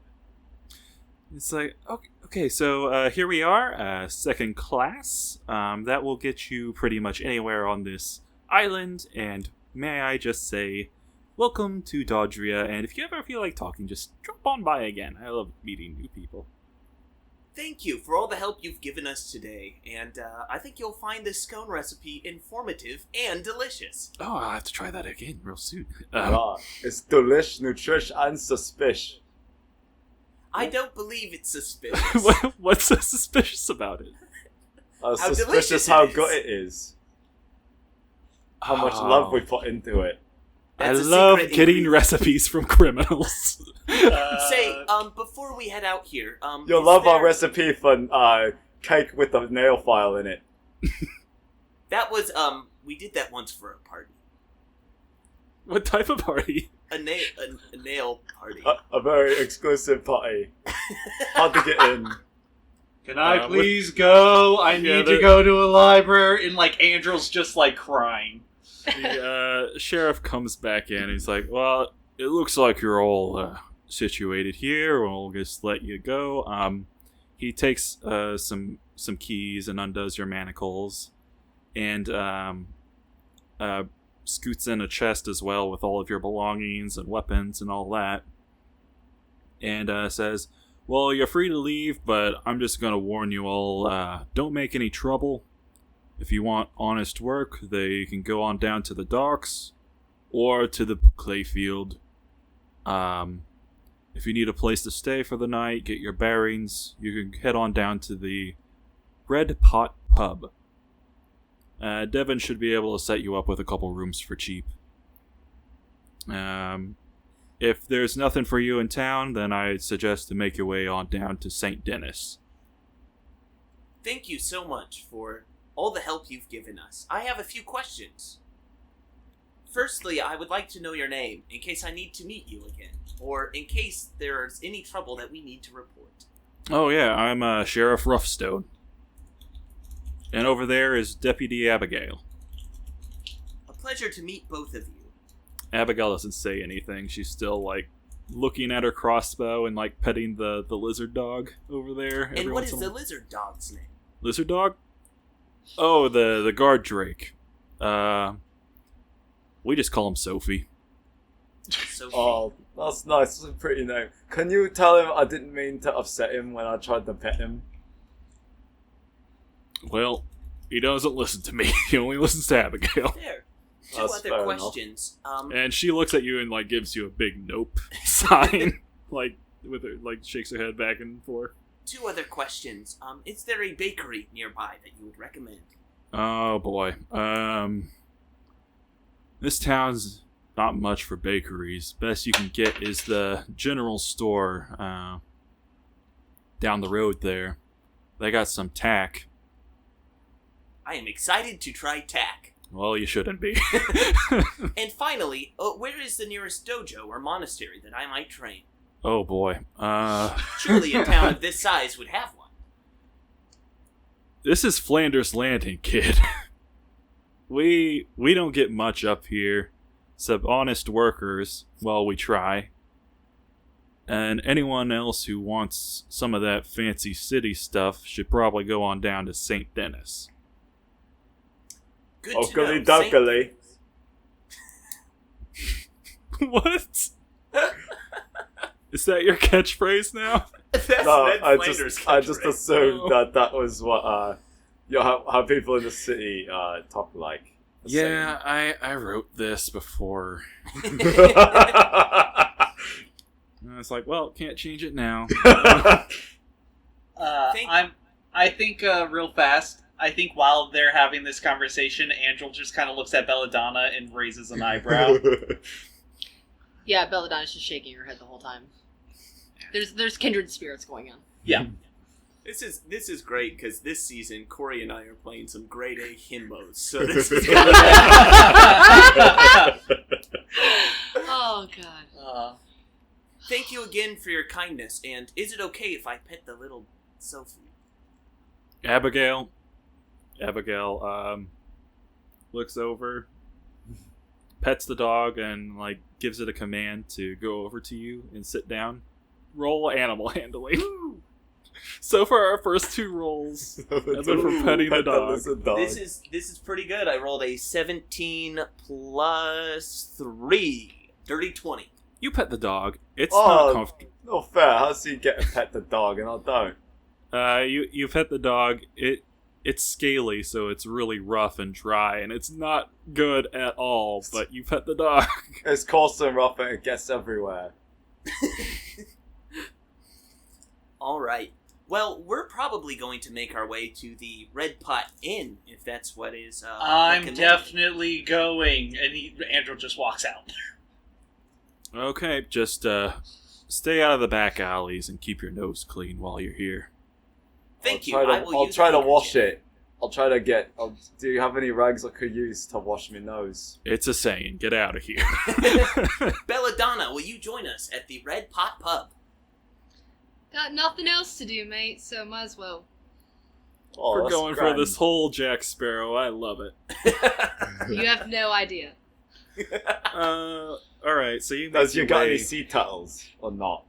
Speaker 1: It's like, okay, so here we are, second class. That will get you pretty much anywhere on this island, and may I just say, welcome to Dodgria, and if you ever feel like talking, just drop on by again. I love meeting new people.
Speaker 5: Thank you for all the help you've given us today, and I think you'll find this scone recipe informative and delicious.
Speaker 1: Oh, I'll have to try that again real soon.
Speaker 4: It's delish, nutrish, and suspicious.
Speaker 5: I don't believe it's suspicious.
Speaker 1: What's so suspicious about it?
Speaker 4: Suspicious
Speaker 5: delicious
Speaker 4: how
Speaker 5: it is.
Speaker 4: good it is. How much love we put into it.
Speaker 1: I
Speaker 5: That's a
Speaker 1: love
Speaker 5: secret
Speaker 1: getting
Speaker 5: ingredient.
Speaker 1: recipes from criminals.
Speaker 5: Say, before we head out here,
Speaker 4: You'll
Speaker 5: is
Speaker 4: love our
Speaker 5: there-
Speaker 4: recipe for cake with a nail file in it.
Speaker 5: That was, we did that once for a party.
Speaker 1: What type of party?
Speaker 5: A nail party.
Speaker 4: A very exclusive party. Hard to get in.
Speaker 2: Can I
Speaker 1: what-
Speaker 2: please go? I need to
Speaker 1: the-
Speaker 2: go to a library. And, Andrew's just, crying.
Speaker 1: The sheriff comes back in and he's like, well, it looks like you're all situated here. We'll just let you go. He takes some keys and undoes your manacles and scoots in a chest as well with all of your belongings and weapons and all that, and says, well, you're free to leave, but I'm just going to warn you all, don't make any trouble. If you want honest work, they can go on down to the docks or to the clay field. If If you need a place to stay for the night, get your bearings, you can head on down to the Red Pot Pub. Devin should be able to set you up with a couple rooms for cheap. If there's nothing for you in town, then I'd suggest to make your way on down to St. Denis.
Speaker 5: Thank you so much for all the help you've given us. I have a few questions. Firstly, I would like to know your name, in case I need to meet you again, or in case there's any trouble that we need to report.
Speaker 1: Oh yeah, I'm Sheriff Roughstone. And over there is Deputy Abigail.
Speaker 5: A pleasure to meet both of you.
Speaker 1: Abigail doesn't say anything. She's still, looking at her crossbow and, petting the lizard dog over there.
Speaker 5: And what is the lizard dog's name?
Speaker 1: Lizard dog? Oh, the guard drake. We just call him Sophie.
Speaker 5: Sophie.
Speaker 4: Oh, that's nice. That's a pretty name. Can you tell him I didn't mean to upset him when I tried to pet him?
Speaker 1: Well, he doesn't listen to me. He only listens to Abigail.
Speaker 5: There. Two
Speaker 4: That's
Speaker 5: other
Speaker 4: fair
Speaker 5: questions.
Speaker 1: And she looks at you and, gives you a big nope sign. With her, shakes her head back and forth.
Speaker 5: Two other questions. Is there a bakery nearby that you would recommend?
Speaker 1: Oh, boy. This town's not much for bakeries. Best you can get is the general store down the road there. They got some tack.
Speaker 5: I am excited to try tack.
Speaker 1: Well, you shouldn't be.
Speaker 5: And finally, where is the nearest dojo or monastery that I might train?
Speaker 1: Oh, boy.
Speaker 5: Surely a town of this size would have one.
Speaker 1: This is Flanders Landing, kid. We don't get much up here, except honest workers, while we try. And anyone else who wants some of that fancy city stuff should probably go on down to St. Denis.
Speaker 5: Good to know.
Speaker 4: Oakley duckily.
Speaker 1: What? Is that your catchphrase now?
Speaker 5: That's
Speaker 4: No,
Speaker 5: Ned
Speaker 4: I
Speaker 5: Flanders'
Speaker 4: just
Speaker 5: catchphrase.
Speaker 4: assumed that was what how people in the city talk like.
Speaker 1: Yeah, I wrote this before. And I was like, well, can't change it now.
Speaker 2: I think real fast. I think while they're having this conversation, Angel just kind of looks at Belladonna and raises an eyebrow.
Speaker 3: Yeah, Belladonna's just shaking her head the whole time. There's kindred spirits going on.
Speaker 2: Yeah.
Speaker 5: This is great because this season Corey and I are playing some grade A himbos. So this is
Speaker 3: Oh god.
Speaker 5: Thank you again for your kindness. And is it okay if I pet the little Sophie?
Speaker 1: Abigail looks over, pets the dog, and gives it a command to go over to you and sit down. Roll animal handling. So far, our first two rolls have been for petting the dog.
Speaker 5: This is pretty good. I rolled a 17 plus 3. Dirty 20.
Speaker 1: You pet the dog. It's not comfortable.
Speaker 4: Not fair. How's he get to pet the dog and I don't?
Speaker 1: You pet the dog. It's scaly, so it's really rough and dry, and it's not good at all. But you pet the dog.
Speaker 4: It's coarse and rough and it gets everywhere.
Speaker 5: All right. Well, we're probably going to make our way to the Red Pot Inn, if that's what is.
Speaker 2: I'm
Speaker 5: recommended.
Speaker 2: definitely going, and Andrew just walks out.
Speaker 1: Okay, just stay out of the back alleys and keep your nose clean while you're here.
Speaker 5: Thank you.
Speaker 4: I'll try to wash it. I'll try to get. Do you have any rags I could use to wash my nose?
Speaker 1: It's a saying. Get out of here.
Speaker 5: Belladonna, will you join us at the Red Pot Pub?
Speaker 3: Got nothing else to do, mate, so might as well.
Speaker 4: Oh,
Speaker 1: We're
Speaker 4: that's
Speaker 1: going
Speaker 4: grand.
Speaker 1: for this whole Jack Sparrow. I love it.
Speaker 3: You have no idea.
Speaker 1: Alright, so you
Speaker 4: Does
Speaker 1: make
Speaker 4: you
Speaker 1: your
Speaker 4: got
Speaker 1: way.
Speaker 4: any sea turtles or not?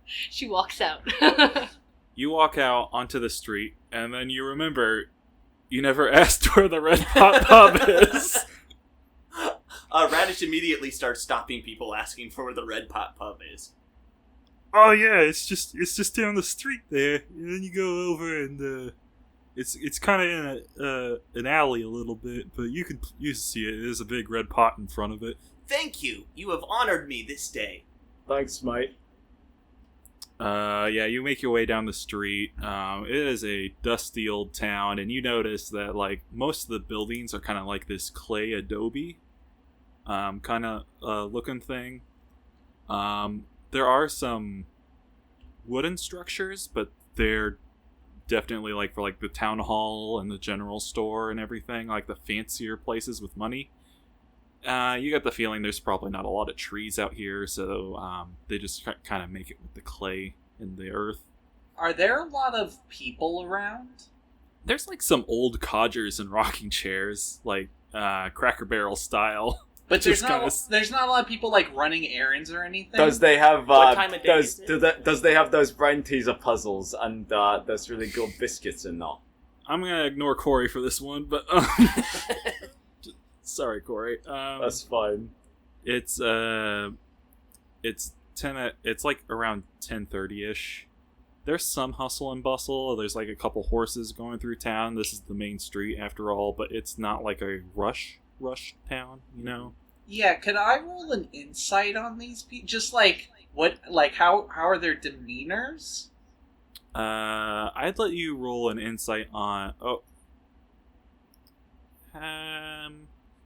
Speaker 3: She walks out.
Speaker 1: You walk out onto the street, and then you remember you never asked where the Red Pot Pub is.
Speaker 5: Radish immediately starts stopping people asking for where the Red Pot Pub is.
Speaker 1: Oh yeah, it's just down the street there, and then you go over and it's kind of in an alley a little bit, but you can see it. There's a big red pot in front of it.
Speaker 5: Thank you. You have honored me this day.
Speaker 4: Thanks, mate.
Speaker 1: Yeah, you make your way down the street. It is a dusty old town, and you notice that like most of the buildings are kind of like this clay adobe, kind of looking thing. There are some wooden structures, but they're definitely like for like the town hall and the general store and everything, like the fancier places with money. You get the feeling there's probably not a lot of trees out here, so they just kind of make it with the clay and the earth.
Speaker 2: Are there a lot of people around?
Speaker 1: There's like some old codgers and rocking chairs, like Cracker Barrel style.
Speaker 2: But
Speaker 1: Just
Speaker 2: there's not a lot of people like running errands or anything.
Speaker 4: Does they have
Speaker 5: What time of day
Speaker 4: does
Speaker 5: is it?
Speaker 4: do that, does they have those brain teaser puzzles and those really good biscuits and not?
Speaker 1: I'm gonna ignore Corey for this one, but sorry, Corey.
Speaker 4: That's fine.
Speaker 1: It's it's like around 10:30ish. There's some hustle and bustle. There's like a couple horses going through town. This is the main street after all, but it's not like a rush town, you know.
Speaker 2: Yeah, could I roll an insight on these people? Just like what, like how are their demeanors?
Speaker 1: I'd let you roll an insight on.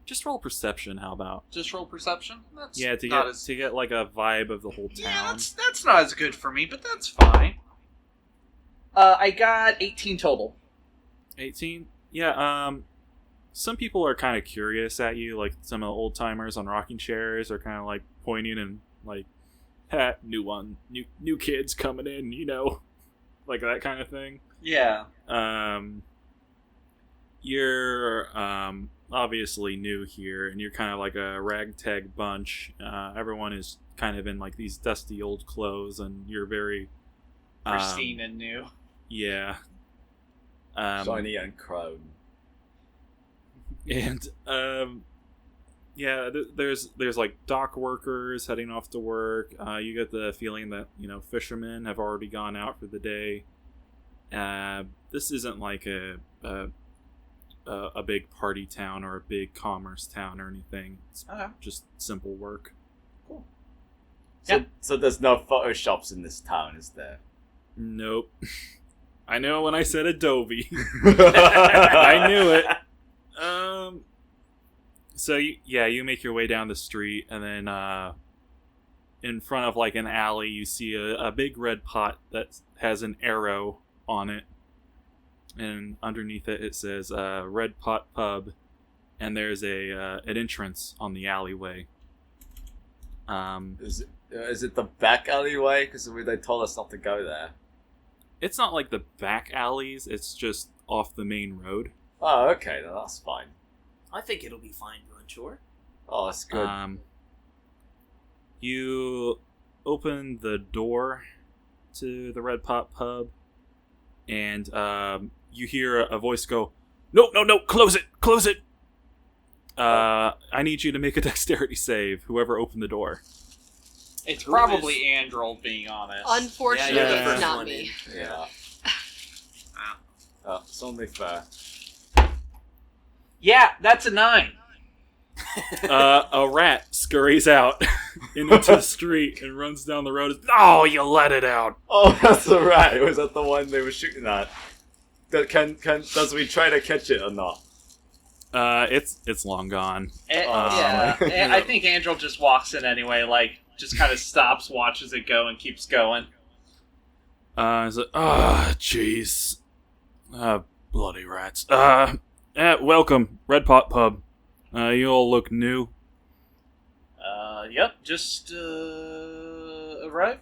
Speaker 1: Just roll perception. How about?
Speaker 2: Just roll perception. That's
Speaker 1: Yeah, to
Speaker 2: not
Speaker 1: get
Speaker 2: as,
Speaker 1: to get like a vibe of the whole town.
Speaker 2: yeah, that's not as good for me, but that's fine. I got 18 total.
Speaker 1: 18. Yeah. Some people are kind of curious at you, like some of the old timers on rocking chairs are kind of like pointing and like, "Ha, new kids coming in," you know, like that kind of thing.
Speaker 2: Yeah.
Speaker 1: You're obviously new here, and you're kind of like a ragtag bunch. Everyone is kind of in like these dusty old clothes, and you're very
Speaker 2: Pristine and new.
Speaker 1: yeah.
Speaker 4: Shiny and chrome.
Speaker 1: And yeah, there's like dock workers heading off to work. You get the feeling that, you know, fishermen have already gone out for the day. This isn't like a big party town or a big commerce town or anything. It's
Speaker 2: Okay.
Speaker 1: just simple work.
Speaker 2: Cool.
Speaker 4: So there's no photoshops in this town, is there?
Speaker 1: Nope. I know when I said Adobe. I knew it. So you make your way down the street, and then in front of like an alley, you see a big red pot that has an arrow on it, and underneath it says Red Pot Pub, and there's an entrance on the alleyway.
Speaker 4: Is it the back alleyway? Because they told us not to go there.
Speaker 1: It's not like the back alleys; it's just off the main road.
Speaker 4: Oh, okay, then that's fine.
Speaker 5: I think it'll be fine, Brunchor.
Speaker 4: Oh, that's good.
Speaker 1: You open the door to the Red Pot Pub, and you hear a voice go, "No, close it! I need you to make a dexterity save, whoever opened the door."
Speaker 2: It's
Speaker 5: Who
Speaker 2: probably Andrel, being honest.
Speaker 3: Unfortunately,
Speaker 1: Yeah, you're the
Speaker 3: it's
Speaker 1: first
Speaker 3: not
Speaker 5: one
Speaker 3: me.
Speaker 5: in.
Speaker 4: Yeah. It's only fair.
Speaker 2: Yeah, that's a 9.
Speaker 1: A rat scurries out into the street and runs down the road. Oh, you let it out!
Speaker 4: Oh, that's the rat. Was that the one they were shooting at? Does we try to catch it or not?
Speaker 1: It's long gone.
Speaker 2: Yeah, I think Andrel just walks in anyway, like, just kind of stops, watches it go, and keeps going.
Speaker 1: He's like, jeez. Bloody rats. Welcome, Red Pot Pub. You all look new.
Speaker 2: Yep, just arrived.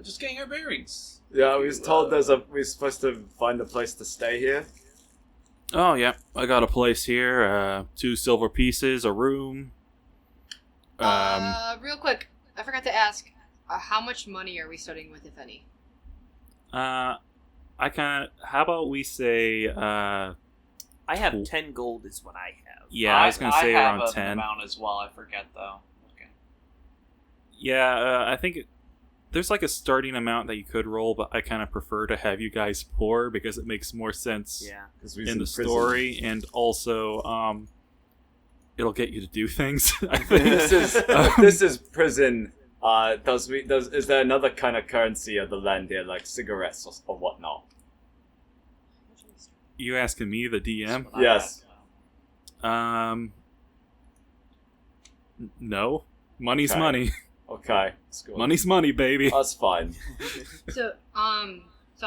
Speaker 2: Just getting our bearings.
Speaker 4: Yeah, we was told we're supposed to find a place to stay here.
Speaker 1: Oh, yeah. I got a place here. 2 silver pieces, a room.
Speaker 3: Real quick, I forgot to ask, how much money are we starting with, if any?
Speaker 1: How about we say,
Speaker 5: I have
Speaker 1: Cool.
Speaker 5: 10 gold is what I have.
Speaker 1: yeah, I was going to say
Speaker 2: I have
Speaker 1: around
Speaker 2: an
Speaker 1: 10.
Speaker 2: amount as well, I forget, though. Okay.
Speaker 1: Yeah, I think there's like a starting amount that you could roll, but I kind of prefer to have you guys pour because it makes more sense
Speaker 5: Yeah.
Speaker 1: in the story, and also, it'll get you to do things. I think.
Speaker 4: This is prison Is there another kind of currency of the land here, like cigarettes or whatnot?
Speaker 1: You asking me, the DM?
Speaker 4: Yes.
Speaker 1: No. Money's
Speaker 4: Okay.
Speaker 1: money.
Speaker 4: Okay. That's cool.
Speaker 1: Money's money, baby.
Speaker 4: That's fine.
Speaker 3: So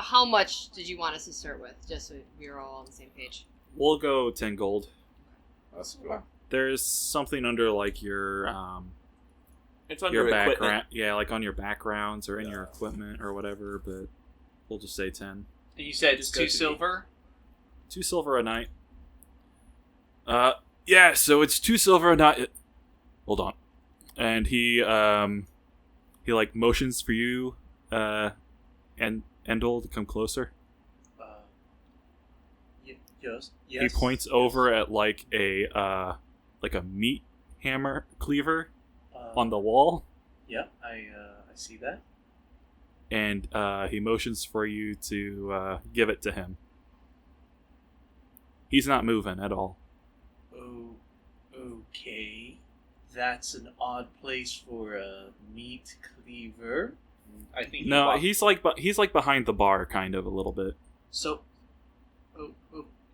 Speaker 3: how much did you want us to start with? Just so we're all on the same page.
Speaker 1: We'll go 10 gold.
Speaker 4: That's cool.
Speaker 1: There's something under like your
Speaker 5: It's under
Speaker 1: your
Speaker 5: equipment.
Speaker 1: background. Yeah, like on your backgrounds or in your equipment or whatever, but we'll just say 10.
Speaker 2: And you said it's
Speaker 5: Just go
Speaker 2: 2
Speaker 5: to
Speaker 2: silver?
Speaker 1: 2 silver a night. Yeah, so it's 2 silver a night. Hold on. And he like motions for you, and Endel to come closer.
Speaker 2: Yes.
Speaker 1: He points over at like a meat hammer cleaver on the wall,
Speaker 2: Yeah, I see that.
Speaker 1: and he motions for you to give it to him. He's not moving at all.
Speaker 2: Oh, okay. That's an odd place for a meat cleaver. I think.
Speaker 1: No, he's like behind the bar, kind of a little bit.
Speaker 2: So. Oh,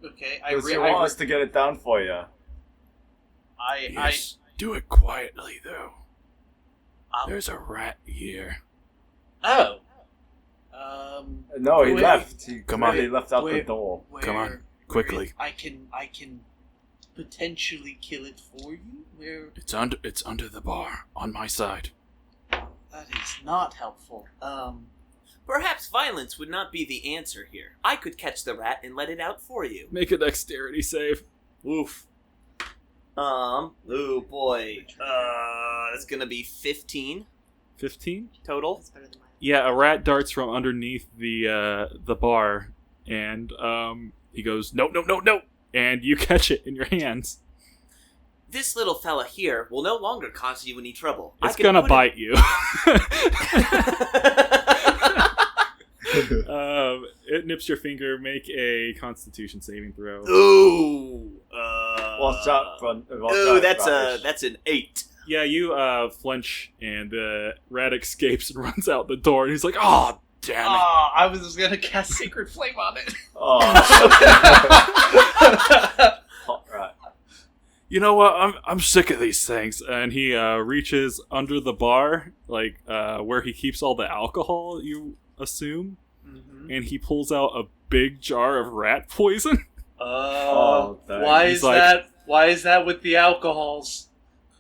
Speaker 2: okay.
Speaker 4: Does you want us to get it down for you?
Speaker 1: Do it quietly though.
Speaker 2: I'll-
Speaker 1: There's a rat here.
Speaker 2: Oh.
Speaker 4: No, he
Speaker 2: Wait,
Speaker 4: left.
Speaker 1: come on.
Speaker 4: He left out the
Speaker 2: Where-
Speaker 4: door.
Speaker 1: Come on,
Speaker 2: where-
Speaker 1: quickly.
Speaker 2: I can potentially kill it for you. Where?
Speaker 1: It's under the bar on my side.
Speaker 2: That is not helpful.
Speaker 5: Perhaps violence would not be the answer here. I could catch the rat and let it out for you.
Speaker 1: Make a dexterity save.
Speaker 5: Oof. Oh boy. That's gonna be 15
Speaker 1: 15.
Speaker 5: total.
Speaker 3: That's better than mine.
Speaker 1: Yeah, a rat darts from underneath the bar, and he goes, no, and you catch it in your hands.
Speaker 5: This little fella here will no longer cause you any trouble.
Speaker 1: It's gonna bite you. It nips your finger. Make a Constitution saving throw.
Speaker 5: Ooh.
Speaker 4: Watch out, front.
Speaker 5: Ooh, that's an 8.
Speaker 1: Yeah, you flinch, and the rat escapes and runs out the door. And he's like, "Oh, damn it!"
Speaker 2: I was just gonna cast Sacred Flame on it.
Speaker 4: Oh. Hot rat.
Speaker 1: You know what? I'm sick of these things. And he reaches under the bar, like where he keeps all the alcohol, you assume, and he pulls out a big jar of rat poison.
Speaker 4: Oh, thanks.
Speaker 2: Why
Speaker 1: He's
Speaker 2: is
Speaker 1: like-
Speaker 2: that? Why is that with the alcohols?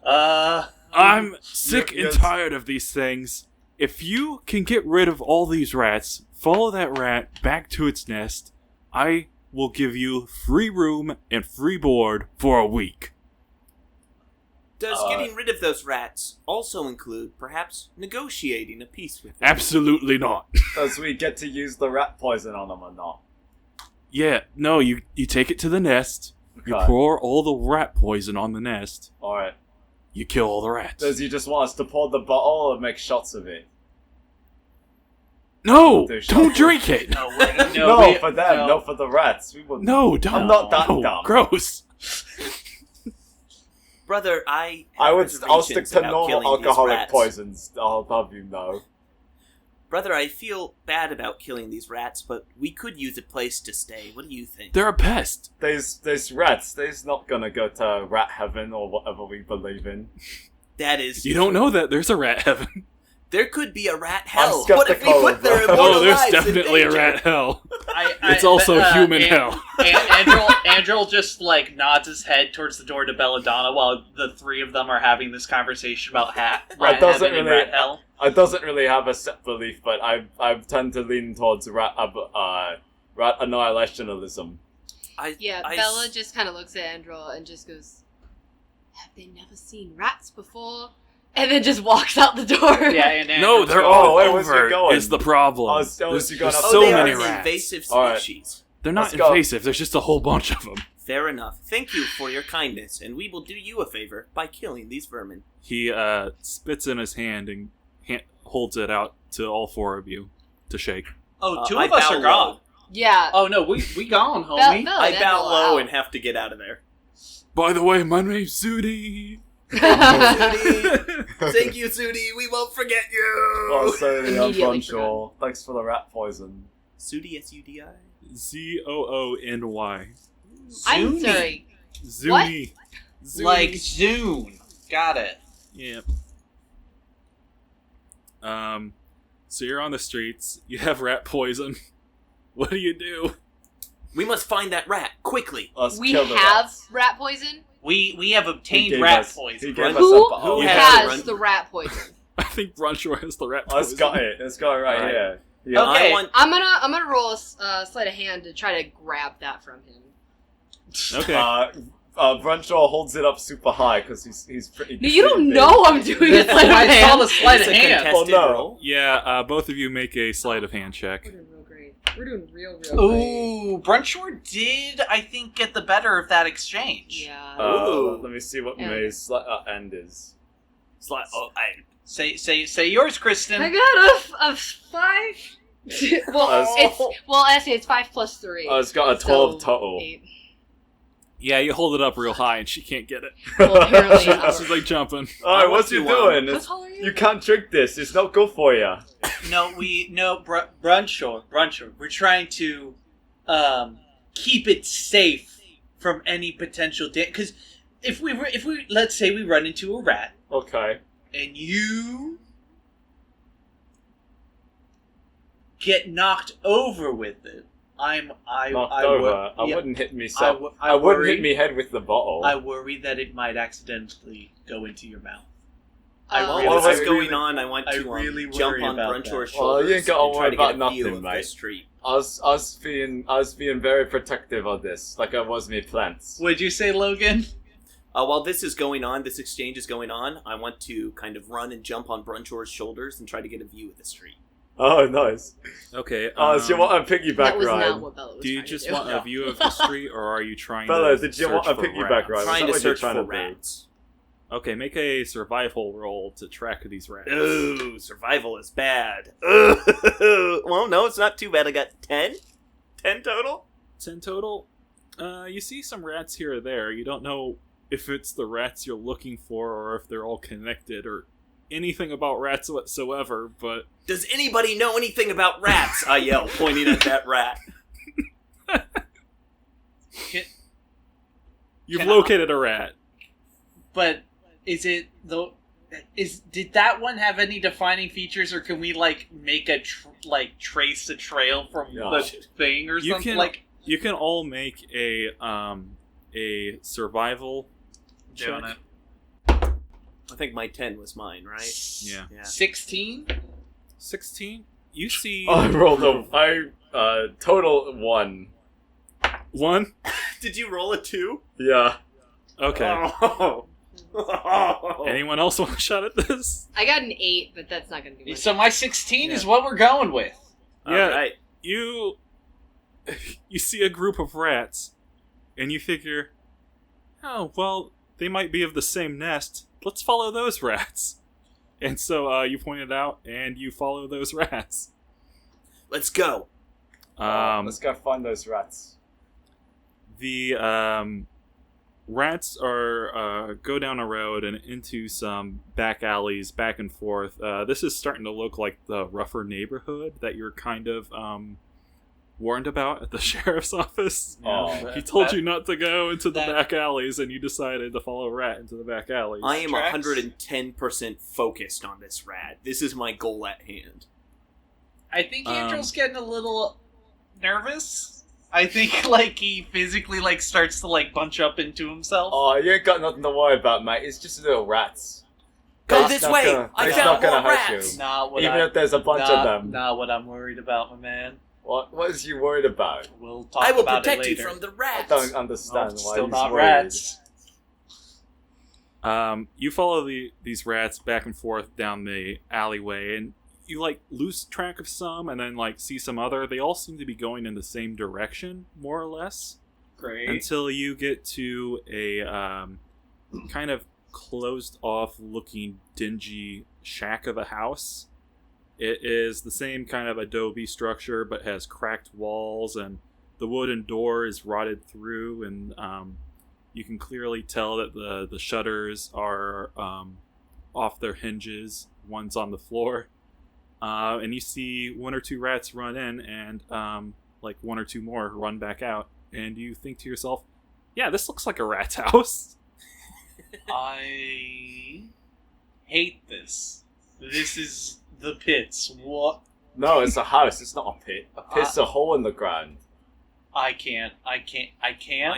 Speaker 1: I'm sick and
Speaker 4: yes.
Speaker 1: tired of these things. If you can get rid of all these rats, follow that rat back to its nest, I will give you free room and free board for a week.
Speaker 5: Does getting rid of those rats also include perhaps negotiating a peace with them?
Speaker 1: Absolutely not.
Speaker 4: Does we get to use the rat poison on them or not?
Speaker 1: Yeah, no, you take it to the nest, you
Speaker 4: Okay.
Speaker 1: pour all the rat poison on the nest,
Speaker 4: Alright.
Speaker 1: you kill all the rats.
Speaker 4: Does he just want us to pour the bottle or make shots of it?
Speaker 1: No!
Speaker 4: There's
Speaker 1: Don't
Speaker 4: shot-
Speaker 1: drink it!
Speaker 2: No,
Speaker 4: No, for them, no for the rats. We wouldn't.
Speaker 1: No, don't.
Speaker 4: I'm not that
Speaker 1: no,
Speaker 4: dumb.
Speaker 1: Gross.
Speaker 5: Brother, I
Speaker 4: I'll
Speaker 5: have
Speaker 4: stick
Speaker 5: reservations
Speaker 4: to
Speaker 5: about
Speaker 4: normal
Speaker 5: killing these
Speaker 4: alcoholic
Speaker 5: rats.
Speaker 4: poisons. I'll have you know.
Speaker 5: Brother, I feel bad about killing these rats, but we could use a place to stay. What do you think?
Speaker 1: They're a pest.
Speaker 4: There's rats. There's not gonna go to rat heaven or whatever we believe in.
Speaker 5: That is
Speaker 1: You don't know that. There's a rat heaven.
Speaker 5: There could be a rat hell.
Speaker 4: I'm
Speaker 5: What if we
Speaker 4: skeptical
Speaker 5: put
Speaker 4: of
Speaker 5: their
Speaker 4: that.
Speaker 5: immortal
Speaker 1: Oh, there's
Speaker 5: lives in
Speaker 1: definitely a
Speaker 5: danger?
Speaker 1: rat hell.
Speaker 2: I,
Speaker 1: It's also human
Speaker 2: An-
Speaker 1: hell.
Speaker 2: Andrel just like nods his head towards the door to Belladonna while the three of them are having this conversation about rat
Speaker 4: doesn't
Speaker 2: heaven and
Speaker 4: really-
Speaker 2: rat hell.
Speaker 4: I doesn't really have a set belief, but I tend to lean towards rat annihilationism.
Speaker 3: Yeah, Bella just kind of looks at Andrel and just goes, "Have they never seen rats before?" And then just walks out the door.
Speaker 2: Yeah, and
Speaker 1: No,
Speaker 2: Andrel's
Speaker 1: they're
Speaker 2: going,
Speaker 1: all
Speaker 4: where was you
Speaker 1: over.
Speaker 4: going?
Speaker 1: Is the problem?
Speaker 4: Oh,
Speaker 1: There's
Speaker 4: you're going
Speaker 1: just
Speaker 4: up-
Speaker 1: so
Speaker 5: they
Speaker 1: many
Speaker 5: are an
Speaker 1: rats.
Speaker 5: invasive
Speaker 4: Alright.
Speaker 5: species.
Speaker 1: They're not
Speaker 4: Let's go.
Speaker 1: invasive. There's just a whole bunch of them.
Speaker 5: Fair enough. Thank you for your kindness, and we will do you a favor by killing these vermin.
Speaker 1: He spits in his hand and holds it out to all 4 of you to shake.
Speaker 2: Oh, two
Speaker 5: I
Speaker 2: of us
Speaker 5: bow
Speaker 2: are
Speaker 5: low.
Speaker 2: gone.
Speaker 3: Yeah.
Speaker 2: Oh no, we gone,
Speaker 3: Bella
Speaker 2: homie.
Speaker 3: and
Speaker 5: I bow
Speaker 3: Andrel
Speaker 5: low
Speaker 3: out.
Speaker 5: and have to get out of there.
Speaker 1: By the way, my name's Zuni.
Speaker 5: Sudi! Thank you, Sudi. We won't forget you.
Speaker 4: Oh, sorry, I'm
Speaker 3: Immediately
Speaker 4: Bronchor. Thanks for the rat poison.
Speaker 5: Sudi, S-U-D-I?
Speaker 1: Zoony.
Speaker 3: I'm
Speaker 2: Zuni.
Speaker 3: sorry.
Speaker 1: Zuni.
Speaker 2: Like Zune. Got it.
Speaker 1: Yep. So you're on the streets. You have rat poison. What do?
Speaker 5: We must find that rat, quickly.
Speaker 4: Let's
Speaker 3: We
Speaker 4: kill the
Speaker 3: have
Speaker 4: rats.
Speaker 3: rat poison.
Speaker 2: We have
Speaker 4: He
Speaker 2: obtained
Speaker 4: gave
Speaker 2: rat
Speaker 4: us- he
Speaker 2: poison.
Speaker 4: gave us
Speaker 3: Who,
Speaker 4: a bottle.
Speaker 5: who
Speaker 3: has
Speaker 5: has-
Speaker 3: the rat poison?
Speaker 1: I think Brunchor has the rat
Speaker 4: Oh,
Speaker 1: poison.
Speaker 4: it's got it. It's got it right
Speaker 5: Alright.
Speaker 4: here. Yeah.
Speaker 2: Okay.
Speaker 5: I want...
Speaker 3: I'm gonna roll a sleight of hand to try to grab that from him.
Speaker 1: Okay.
Speaker 4: Brunchor holds it up super high because he's pretty.
Speaker 3: No, you don't
Speaker 4: pretty big.
Speaker 3: know I'm doing a
Speaker 2: That's
Speaker 3: sleight of
Speaker 2: why I saw
Speaker 3: hand.
Speaker 2: the sleight
Speaker 5: It's
Speaker 2: of
Speaker 5: a
Speaker 2: hand.
Speaker 5: contested
Speaker 4: Oh, no.
Speaker 5: roll.
Speaker 1: Yeah, both of you make a sleight of hand check.
Speaker 3: We're doing real great. We're doing real great.
Speaker 2: Ooh, Brunchor did, I think, get the better of that exchange.
Speaker 3: Yeah.
Speaker 5: Ooh.
Speaker 4: Let me see what
Speaker 3: Yeah.
Speaker 4: May's end is.
Speaker 2: Say yours, Kristen.
Speaker 3: I got a 5. well, actually, it's 5 plus 3.
Speaker 4: Oh, it's got a 12
Speaker 3: so
Speaker 4: total.
Speaker 3: 8.
Speaker 1: Yeah, you hold it up real high and she can't get it.
Speaker 3: Well, apparently,
Speaker 1: She's like jumping.
Speaker 4: Alright,
Speaker 5: I
Speaker 4: what's
Speaker 5: want
Speaker 4: you
Speaker 5: to,
Speaker 4: doing?
Speaker 3: How
Speaker 4: It's-
Speaker 3: tall are you?
Speaker 4: You can't drink this. It's not good for you.
Speaker 2: Brunchor. We're trying to keep it safe from any potential damage. Because if we let's say we run into a rat
Speaker 4: Okay.
Speaker 2: and you get knocked over with it,
Speaker 4: Knocked over. I wouldn't hit me so. I wouldn't
Speaker 2: worry-
Speaker 4: hit me head with the bottle.
Speaker 2: I worry that it might accidentally go into your mouth.
Speaker 5: While
Speaker 2: really-
Speaker 5: this is
Speaker 2: I
Speaker 5: going
Speaker 2: really-
Speaker 5: on, I want
Speaker 2: I
Speaker 5: to
Speaker 2: really
Speaker 5: jump
Speaker 2: worry
Speaker 5: on
Speaker 2: about
Speaker 5: Brunchor's
Speaker 2: that.
Speaker 4: Well, you
Speaker 5: shoulders
Speaker 4: ain't gotta
Speaker 5: and try
Speaker 4: worry
Speaker 5: to get
Speaker 4: about
Speaker 5: a
Speaker 4: nothing,
Speaker 5: view of the
Speaker 4: mate.
Speaker 5: street.
Speaker 4: I was being very protective of this, like I was me plants.
Speaker 2: What'd you say, Logan?
Speaker 5: While this is going on, this exchange is going on, I want to kind of run and jump on Brunchor's shoulders and try to get a view of the street.
Speaker 4: Oh, nice.
Speaker 1: Okay.
Speaker 4: Oh, so you want a piggyback
Speaker 3: that was
Speaker 4: ride?
Speaker 3: not what Bella was
Speaker 1: Do you
Speaker 3: trying
Speaker 1: just
Speaker 3: to do.
Speaker 1: want a view of the street, or are you trying
Speaker 4: Bella,
Speaker 1: to
Speaker 4: did you
Speaker 1: search
Speaker 4: want a
Speaker 1: for
Speaker 4: piggyback
Speaker 1: rats?
Speaker 4: ride?
Speaker 5: Trying
Speaker 4: that
Speaker 5: to
Speaker 4: what you're
Speaker 5: search
Speaker 4: trying
Speaker 5: for
Speaker 4: to do?
Speaker 5: rats.
Speaker 1: Okay, make a survival roll to track these rats.
Speaker 5: Ooh, survival is bad. Well, no, it's not too bad. I got 10? 10 total?
Speaker 1: 10 total. You see some rats here or there. You don't know if it's the rats you're looking for or if they're all connected or anything about rats whatsoever, but
Speaker 5: Does anybody know anything about rats? I yell, pointing at that rat.
Speaker 1: you've
Speaker 2: Can I-
Speaker 1: located a rat.
Speaker 2: But is it the? Did that one have any defining features, or can we make a trace a trail from
Speaker 4: Yeah.
Speaker 2: the thing or
Speaker 1: You
Speaker 2: something?
Speaker 1: can- You can all make a survival
Speaker 2: Doing
Speaker 1: check.
Speaker 5: I think my 10 was mine, right?
Speaker 1: Yeah.
Speaker 2: 16.
Speaker 1: 16. You see
Speaker 4: I rolled total 1.
Speaker 1: 1.
Speaker 5: Did you roll a 2?
Speaker 4: Yeah.
Speaker 1: Okay.
Speaker 5: Oh.
Speaker 1: Anyone else want a shot at this?
Speaker 3: I got an 8, but that's not going to do much.
Speaker 2: So my 16 is what we're going with.
Speaker 1: Yeah.
Speaker 5: Alright.
Speaker 1: You see a group of rats, and you figure, oh, well, they might be of the same nest. Let's follow those rats. And so you point it out, and you follow those rats.
Speaker 5: Let's go.
Speaker 4: Let's go find those rats.
Speaker 1: The rats are go down a road and into some back alleys, back and forth. This is starting to look like the rougher neighborhood that you're kind of warned about at the sheriff's office.
Speaker 4: Oh.
Speaker 1: He told you not to go into the
Speaker 2: that-
Speaker 1: back alleys, and you decided to follow a rat into the back alleys.
Speaker 5: I am
Speaker 2: Tracks?
Speaker 5: 110% focused on this rat. This is my goal at hand.
Speaker 2: I think
Speaker 1: Um,
Speaker 2: Angel's getting a little nervous. I think he physically starts to bunch up into himself.
Speaker 4: Oh, you ain't got nothing to worry about, mate. It's just little rats.
Speaker 5: Go
Speaker 4: It's
Speaker 5: this
Speaker 4: not
Speaker 5: way!
Speaker 4: gonna-
Speaker 5: I
Speaker 4: it's
Speaker 5: found
Speaker 4: not gonna
Speaker 5: more
Speaker 4: hurt
Speaker 5: rats!
Speaker 4: you.
Speaker 2: Not what
Speaker 4: Even if there's a bunch of them.
Speaker 2: Not what I'm worried about, my man.
Speaker 4: What is you worried about?
Speaker 2: We'll talk
Speaker 5: I will
Speaker 2: about
Speaker 5: protect
Speaker 2: it
Speaker 5: you
Speaker 2: later.
Speaker 5: from the
Speaker 4: I
Speaker 5: rats!
Speaker 4: don't understand
Speaker 2: Nope,
Speaker 4: why
Speaker 2: still
Speaker 4: he's
Speaker 2: not
Speaker 4: worried.
Speaker 2: rats.
Speaker 1: You follow these rats back and forth down the alleyway, and you lose track of some, and then see some other. They all seem to be going in the same direction, more or less,
Speaker 2: Great.
Speaker 1: until you get to a kind of closed off looking dingy shack of a house. It is the same kind of adobe structure, but has cracked walls, and the wooden door is rotted through, and You can clearly tell that the shutters are off their hinges. One's on the floor. And you see one or two rats run in and like one or two more run back out. And you think to yourself, yeah, this looks like a rat's house.
Speaker 2: I hate this. This is the pits. What?
Speaker 4: No, it's a house. It's not a pit. A pit's a hole in the ground.
Speaker 2: I can't.
Speaker 5: I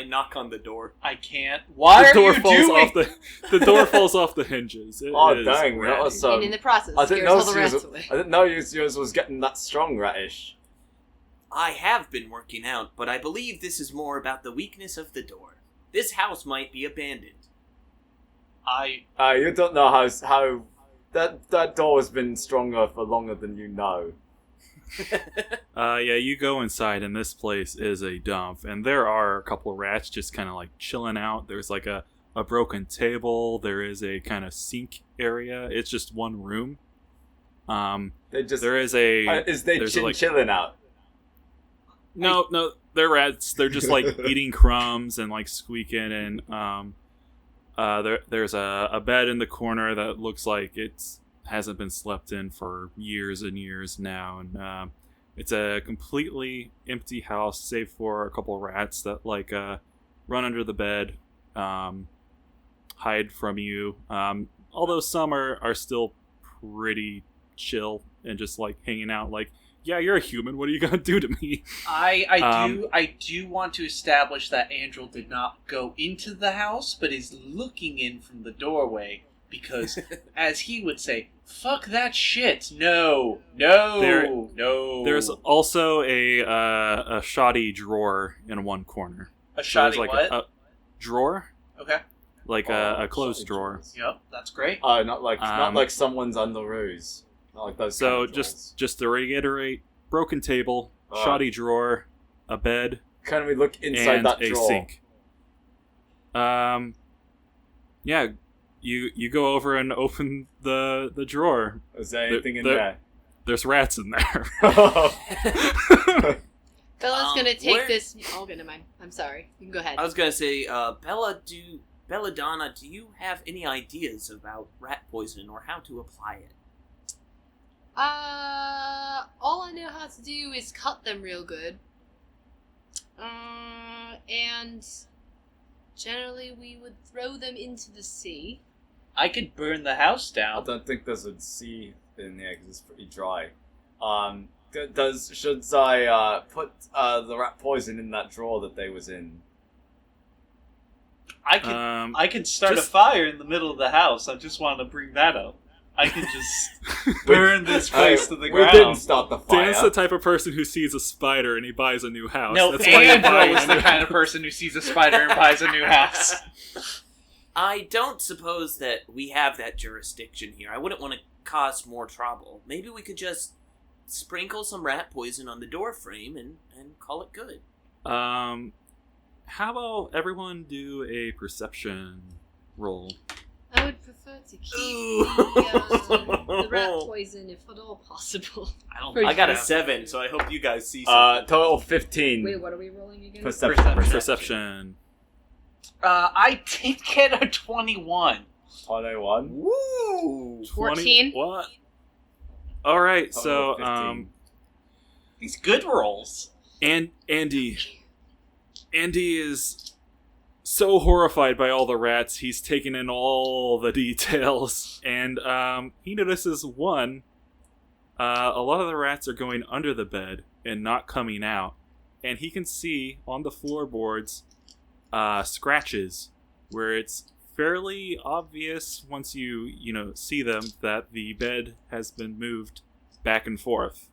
Speaker 5: knock on the door.
Speaker 2: I can't. Why
Speaker 1: The
Speaker 2: are
Speaker 1: door
Speaker 2: you
Speaker 1: falls
Speaker 2: doing?
Speaker 1: off the door falls off the hinges. It
Speaker 4: Oh
Speaker 1: is
Speaker 4: dang!
Speaker 1: ratty.
Speaker 4: That was,
Speaker 3: And in the process,
Speaker 4: I didn't
Speaker 3: scares
Speaker 4: know
Speaker 3: all the rats
Speaker 4: yours.
Speaker 3: away.
Speaker 4: I didn't know yours was getting that strong, ratish.
Speaker 5: I have bbeen working out, but I believe this is more about the weakness of the door. This house might be abandoned.
Speaker 4: You don't know how that door has been stronger for longer than you know.
Speaker 1: Yeah, you go inside, and this place is a dump. And there are a couple of rats just kind of like chilling out. There's like a broken table. There is a kind of sink area. It's just one room.
Speaker 4: They just
Speaker 1: There is a
Speaker 4: is they
Speaker 1: there's a, like-
Speaker 4: chilling out.
Speaker 1: no, they're rats. They're just like eating crumbs and like squeaking. And there's a bed in the corner that looks like it's hasn't been slept in for years and years now, and it's a completely empty house save for a couple of rats that like run under the bed, hide from you, although some are still pretty chill and just like hanging out like, yeah, you're a human, what are you gonna do to me?
Speaker 2: I do want to establish that Andrew did not go into the house, but is looking in from the doorway because, as he would say, "Fuck that shit! No.
Speaker 1: There's also a shoddy drawer in one corner.
Speaker 2: A
Speaker 1: So
Speaker 2: shoddy
Speaker 1: there's like
Speaker 2: what?
Speaker 1: a drawer,
Speaker 2: Okay.
Speaker 1: like a closed
Speaker 4: shoddy
Speaker 1: drawer.
Speaker 4: drawers.
Speaker 2: Yep, that's great.
Speaker 4: Not like someone's underoos. Not like those.
Speaker 1: So
Speaker 4: kind of
Speaker 1: just to reiterate, broken table,
Speaker 4: Alright.
Speaker 1: shoddy drawer, a bed,
Speaker 4: drawers. Can we look inside
Speaker 1: and
Speaker 4: that
Speaker 1: a
Speaker 4: drawer?
Speaker 1: sink. Yeah, you go over and open the drawer.
Speaker 4: Is there anything in
Speaker 1: The-
Speaker 4: there?
Speaker 1: There's rats in there.
Speaker 3: Bella's gonna take
Speaker 5: where-
Speaker 3: this. Oh, never mind. I'm sorry. You can go ahead.
Speaker 5: I was gonna say, Belladonna, do you have any ideas about rat poison or how to apply it?
Speaker 3: All I know how to do is cut them real good. And generally we would throw them into the sea.
Speaker 2: I could burn the house
Speaker 4: I
Speaker 2: down.
Speaker 4: don't think there's a sea in here because it's pretty dry. Should I put the rat poison in that drawer that they was in?
Speaker 2: I could start
Speaker 1: just-
Speaker 2: a fire in the middle of the house. I just want to bring that up. I could just burn this place to the
Speaker 4: We
Speaker 2: ground.
Speaker 4: didn't start the fire.
Speaker 1: Dan's the type of person who sees a spider and he buys a new house.
Speaker 2: No,
Speaker 1: That's why you buy
Speaker 2: Andrew
Speaker 1: a
Speaker 2: was the
Speaker 1: new
Speaker 2: kind of person who sees a spider and buys a new house.
Speaker 5: I don't suppose that we have that jurisdiction here. I wouldn't want to cause more trouble. Maybe we could just sprinkle some rat poison on the door frame and call it good.
Speaker 1: How about everyone do a perception roll?
Speaker 3: I would prefer to keep
Speaker 5: Ooh.
Speaker 3: the rat poison if at all possible.
Speaker 5: I got a 7, so I hope you guys see something.
Speaker 4: Total 15.
Speaker 3: Wait, what are we rolling again?
Speaker 4: Perception.
Speaker 1: Perception.
Speaker 2: I did get a 21.
Speaker 4: 21.
Speaker 5: Woo!
Speaker 3: 14.
Speaker 1: What? All right,
Speaker 4: Total
Speaker 1: so
Speaker 4: 15.
Speaker 2: These good rolls.
Speaker 1: and Andy is so horrified by all the rats. He's taken in all the details, and he notices one. A lot of the rats are going under the bed and not coming out, and he can see on the floorboards scratches where it's fairly obvious once you see them that the bed has been moved back and forth.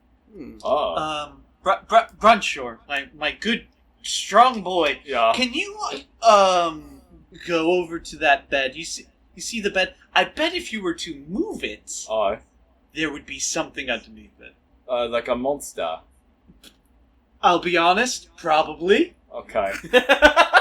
Speaker 4: Oh.
Speaker 2: Brunchor, my good strong boy.
Speaker 4: Yeah.
Speaker 2: Can you go over to that bed? You see the bed? I bet if you were to move it,
Speaker 4: Oh.
Speaker 2: there would be something underneath it.
Speaker 4: Like a monster.
Speaker 2: I'll be honest, probably.
Speaker 4: Okay.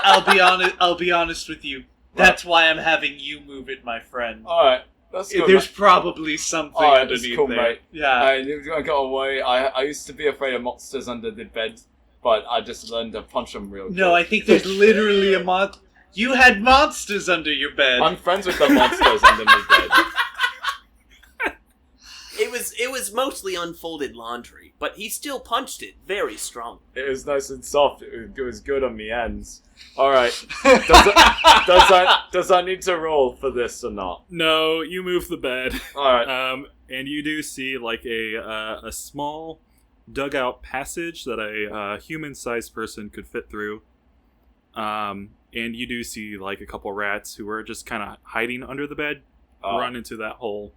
Speaker 2: I'll be honest with you. That's why I'm having you move it, my friend.
Speaker 4: Alright. That's good.
Speaker 2: There's probably something
Speaker 4: Alright, that's
Speaker 2: underneath
Speaker 4: cool,
Speaker 2: there.
Speaker 4: mate.
Speaker 2: Yeah.
Speaker 4: You're gonna go away. I used to be afraid of monsters under the bed, but I just learned to punch them real good.
Speaker 2: No, I think there's literally a You had monsters under your bed.
Speaker 4: I'm friends with the monsters under my bed.
Speaker 5: It was mostly unfolded laundry, but he still punched it very strong.
Speaker 4: It was nice and soft. It was good on the ends. Alright. Does I need to roll for this or not?
Speaker 1: No, you move the bed.
Speaker 4: Alright.
Speaker 1: And you do see like a small dugout passage that a human-sized person could fit through. And you do see like a couple rats who are just kind of hiding under the bed, run into that hole.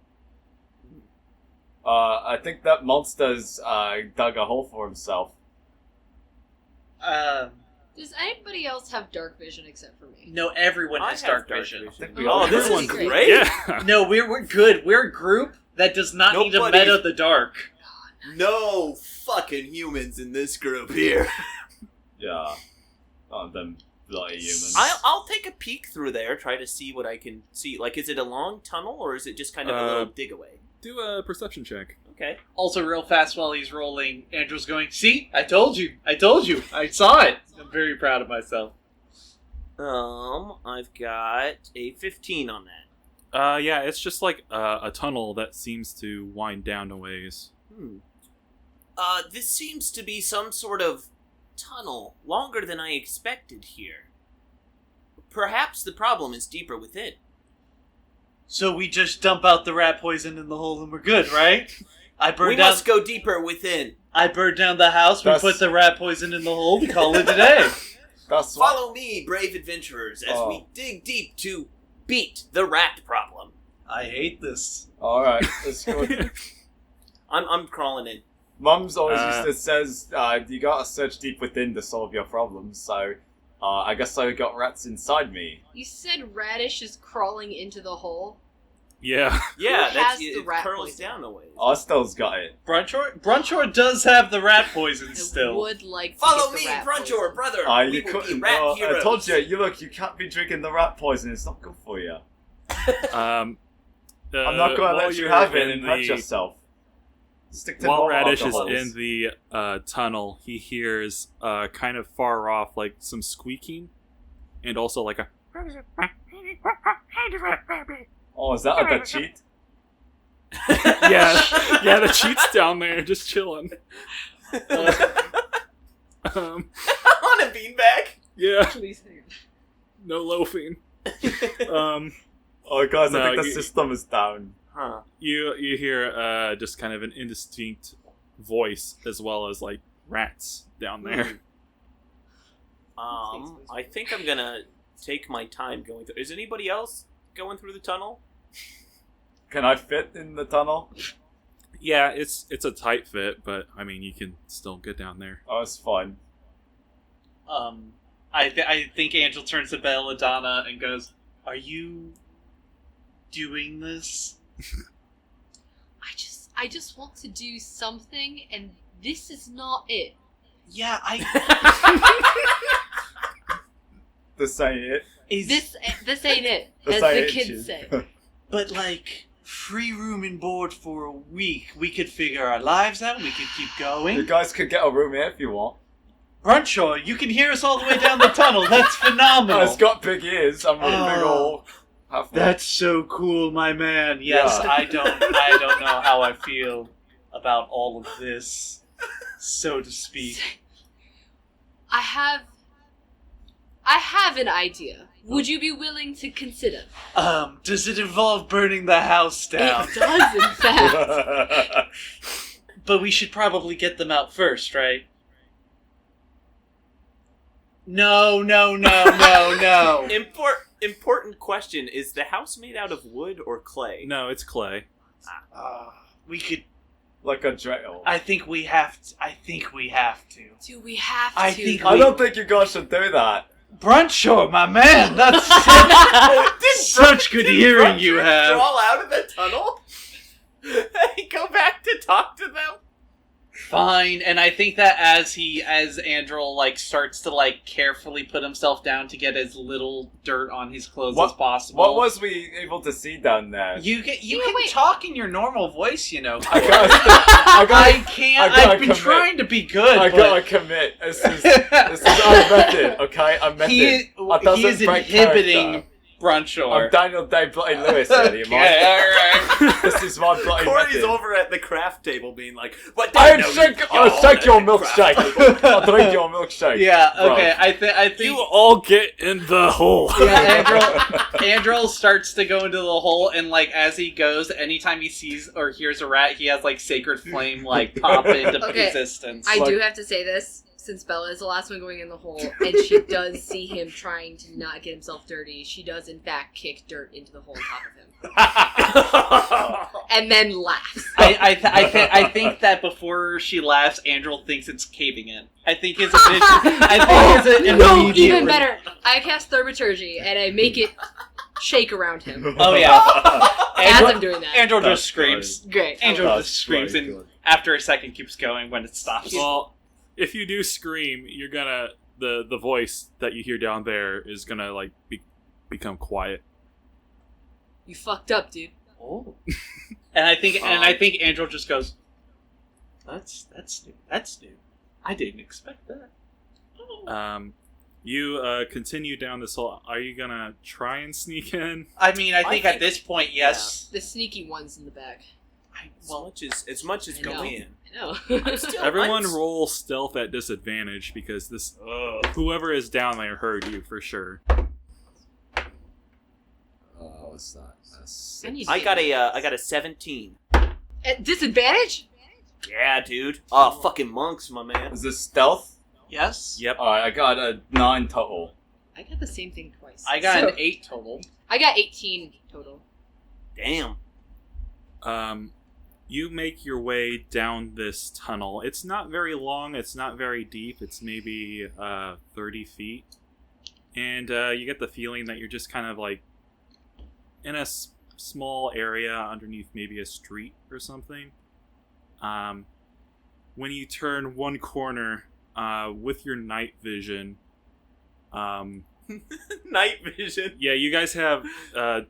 Speaker 4: I think that monster's dug a hole for himself.
Speaker 3: Does anybody else have dark vision except for me?
Speaker 2: No, everyone
Speaker 5: I
Speaker 2: has
Speaker 5: have
Speaker 2: dark vision.
Speaker 5: Oh, this is
Speaker 3: Everyone's
Speaker 5: great.
Speaker 1: Yeah.
Speaker 2: No, we're good. We're a group that does not need to
Speaker 5: Nobody-
Speaker 2: meta the dark.
Speaker 5: No fucking humans in this group here.
Speaker 4: Yeah. Oh, them bloody humans.
Speaker 5: I'll take a peek through there, try to see what I can see. Like, is it a long tunnel, or is it just kind of a little dig away?
Speaker 1: Do a perception check.
Speaker 5: Okay.
Speaker 2: Also, real fast while he's rolling, Andrew's going, see? I told you. I saw it. I'm very proud of myself.
Speaker 5: I've got a 15 on that.
Speaker 1: Yeah, it's just like a tunnel that seems to wind down a ways.
Speaker 5: This seems to be some sort of tunnel, longer than I expected here. Perhaps the problem is deeper within.
Speaker 2: So we just dump out the rat poison in the hole and we're good, right?
Speaker 5: We must go deeper within.
Speaker 2: I burned down the house, we put the rat poison in the hole, we call it a day.
Speaker 4: That's what...
Speaker 5: Follow me, brave adventurers, as we dig deep to beat the rat problem.
Speaker 2: I hate this.
Speaker 4: Alright, let's go.
Speaker 5: I'm crawling in.
Speaker 4: Mum's always used to says, you gotta search deep within to solve your problems, so I guess I got rats inside me.
Speaker 3: You said Radish is crawling into the hole.
Speaker 1: Yeah.
Speaker 5: Yeah,
Speaker 3: has
Speaker 5: it
Speaker 3: the rat
Speaker 5: curls
Speaker 3: poison?
Speaker 5: down a ways.
Speaker 4: Arstell's got it.
Speaker 2: Brunchor does have the rat poison
Speaker 3: I
Speaker 2: still.
Speaker 3: would like to
Speaker 5: Follow
Speaker 3: get
Speaker 5: me,
Speaker 3: the rat
Speaker 5: Brunchor,
Speaker 3: poison.
Speaker 5: brother.
Speaker 4: You
Speaker 5: We will be
Speaker 4: couldn't.
Speaker 5: rat heroes.
Speaker 4: I told you can't be drinking the rat poison. It's not good for you.
Speaker 1: I'm
Speaker 4: I'm not going to let you have it and hurt yourself. Stick to
Speaker 1: While
Speaker 4: normal
Speaker 1: Radish is
Speaker 4: alcohols.
Speaker 1: in the tunnel, he hears kind of far off like some squeaking, and also like a.
Speaker 4: Oh, is that a cheat?
Speaker 1: yeah, the cheat's down there, just chilling.
Speaker 5: On a beanbag.
Speaker 1: Yeah,
Speaker 3: Please hang on.
Speaker 1: no loafing.
Speaker 4: Oh, guys,
Speaker 1: No,
Speaker 4: I think the
Speaker 1: you-
Speaker 4: system is down.
Speaker 5: Huh.
Speaker 1: You hear just kind of an indistinct voice as well as like rats down there.
Speaker 5: I think I'm gonna take my time going through. Is anybody else going through the tunnel?
Speaker 4: Can I fit in the tunnel?
Speaker 1: Yeah, it's a tight fit, but I mean you can still get down there.
Speaker 4: Oh, it's fine.
Speaker 2: I think Angel turns to Belladonna and goes, "Are you doing this?"
Speaker 3: I just want to do something, and this is not it.
Speaker 2: Yeah,
Speaker 4: This ain't it.
Speaker 3: This ain't it,
Speaker 4: This
Speaker 3: as
Speaker 4: ain't
Speaker 3: the
Speaker 4: it,
Speaker 3: kids
Speaker 4: shit.
Speaker 3: say.
Speaker 2: But like, free room and board for a week. We could figure our lives out. We could keep
Speaker 4: You
Speaker 2: going.
Speaker 4: guys could get a room here if you want.
Speaker 2: Brunchor, you can hear us all the way down the tunnel. That's phenomenal.
Speaker 4: Oh, it's got big ears. I'm a big
Speaker 2: Oh.
Speaker 4: ol' half.
Speaker 2: That's so cool, my man. Yes,
Speaker 4: Yeah.
Speaker 2: I don't know how I feel about all of this, so to speak.
Speaker 3: I have an idea. Would you be willing to consider?
Speaker 2: Does it involve burning the house down?
Speaker 3: It does, in fact.
Speaker 2: But we should probably get them out first, right? No.
Speaker 5: Important question: is the house made out of wood or clay?
Speaker 1: No, it's clay.
Speaker 2: We could.
Speaker 4: Like a drill.
Speaker 2: I think we have to.
Speaker 3: Do we have to?
Speaker 2: I think
Speaker 4: I don't think you guys should do that.
Speaker 2: Brunchor, my man, that's such good hearing you have.
Speaker 5: Crawl out of the tunnel. Go back to talk to them.
Speaker 2: Fine, and I think that as Andrel like starts to like carefully put himself down to get as little dirt on his clothes as possible.
Speaker 4: What was we able to see down there?
Speaker 2: You can
Speaker 3: wait.
Speaker 2: talk in your normal voice, you know.
Speaker 4: I
Speaker 2: can't.
Speaker 4: gotta
Speaker 2: I've been
Speaker 4: commit.
Speaker 2: trying to be good.
Speaker 4: gotta commit. This is unmethod, okay? I'm method.
Speaker 2: he is inhibiting Brunchor.
Speaker 4: I'm Daniel Day-Bloody Lewis here, you
Speaker 2: Okay, alright.
Speaker 4: This is my bloody
Speaker 5: Corey's
Speaker 4: method.
Speaker 5: over at the craft table being like, "But
Speaker 4: I'll take your milkshake. I'll drink your milkshake.
Speaker 2: Yeah,
Speaker 4: bro.
Speaker 2: okay, I think...
Speaker 1: You all get in the hole.
Speaker 2: Yeah, Andrel starts to go into the hole, and like as he goes, anytime he sees or hears a rat, he has like sacred flame like pop into
Speaker 3: Okay,
Speaker 2: existence.
Speaker 3: I do have to say this, since Bella is the last one going in the hole, and she does see him trying to not get himself dirty, she does in fact kick dirt into the hole on top of him. And then laughs.
Speaker 2: I think that before she laughs, Andrel thinks it's caving in. I think his initial.
Speaker 3: No, even better. I cast Thaumaturgy, and I make it shake around him.
Speaker 2: Oh yeah.
Speaker 3: As I'm doing that.
Speaker 2: Andrel just screams.
Speaker 3: Great.
Speaker 2: Andrel just screams, and after a second keeps going when it stops.
Speaker 1: Well, if you do scream, you're gonna the voice that you hear down there is gonna like become quiet.
Speaker 3: You fucked up, dude.
Speaker 2: Oh. and I think Andrel just goes, That's new. That's new. I didn't expect that. Oh.
Speaker 1: You continue down this hole. Are you gonna try and sneak in?
Speaker 2: I mean, I think at this point, yes.
Speaker 3: The sneaky one's in the back.
Speaker 5: As much as
Speaker 3: I
Speaker 5: go
Speaker 3: know.
Speaker 5: in.
Speaker 3: I know.
Speaker 1: Everyone roll stealth at disadvantage because this whoever is down there heard you for sure.
Speaker 4: What's that?
Speaker 3: I
Speaker 5: got a 17.
Speaker 3: At disadvantage?
Speaker 5: Yeah, dude. Oh, fucking monks, my man.
Speaker 4: Is this stealth?
Speaker 2: Yes.
Speaker 1: Yep.
Speaker 4: Alright, I got a 9 total.
Speaker 3: I got the same thing twice.
Speaker 2: I got an 8 total.
Speaker 3: I got 18 total.
Speaker 5: Damn.
Speaker 1: You make your way down this tunnel. It's not very long. It's not very deep. It's maybe 30 feet. And you get the feeling that you're just kind of like in a small area underneath maybe a street or something. When you turn one corner with your night vision,
Speaker 5: Night vision.
Speaker 1: yeah, you guys have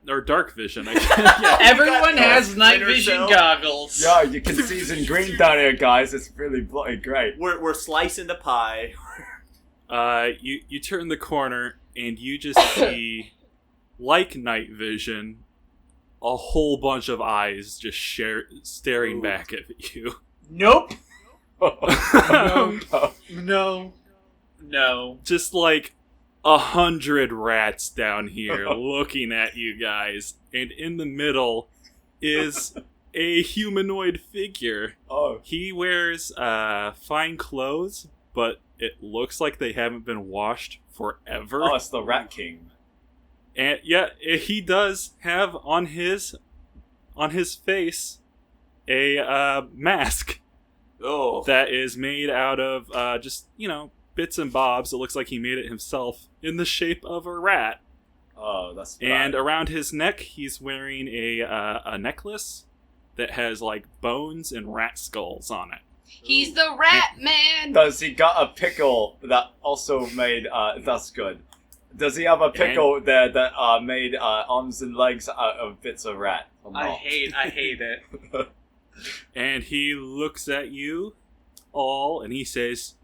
Speaker 1: or dark vision.
Speaker 2: Yeah, everyone has night
Speaker 5: Winter
Speaker 2: vision
Speaker 5: shell.
Speaker 2: goggles.
Speaker 4: Yeah, you can see some green down here, guys. It's really bloody great.
Speaker 5: We're slicing the pie.
Speaker 1: You turn the corner and you just see, like night vision, a whole bunch of eyes just staring
Speaker 5: Ooh.
Speaker 1: back at you.
Speaker 2: Nope.
Speaker 4: No.
Speaker 2: No.
Speaker 1: Just like 100 rats down here looking at you guys, and in the middle is a humanoid figure.
Speaker 4: Oh.
Speaker 1: He wears fine clothes, but it looks like they haven't been washed forever.
Speaker 4: Oh, it's the Rat King.
Speaker 1: And yeah, he does have on his face a mask
Speaker 5: Oh.
Speaker 1: that is made out of just, bits and bobs. It looks like he made it himself in the shape of a rat.
Speaker 4: Oh, that's bad.
Speaker 1: And around his neck, he's wearing a necklace that has like bones and rat skulls on it.
Speaker 3: He's the rat man!
Speaker 4: Does he got a pickle that also made, that's good. Does he have a pickle that made arms and legs out of bits of rat? Or
Speaker 2: I
Speaker 4: not?
Speaker 2: hate it.
Speaker 1: And he looks at you all and he says,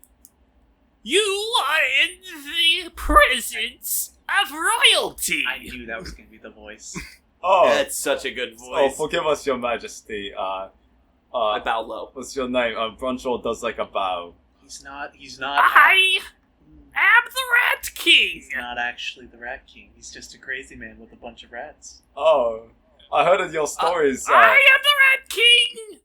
Speaker 1: "You are in the presence of royalty."
Speaker 2: I knew that was going to be the voice.
Speaker 4: Oh,
Speaker 5: That's such a good
Speaker 4: oh,
Speaker 5: voice.
Speaker 4: forgive us, Your Majesty.
Speaker 5: I bow low.
Speaker 4: What's your name? Brunchor does like a bow.
Speaker 2: He's not
Speaker 1: I am the Rat King.
Speaker 2: He's not actually the Rat King. He's just a crazy man with a bunch of rats.
Speaker 4: Oh, I heard of your stories.
Speaker 1: I am the Rat King.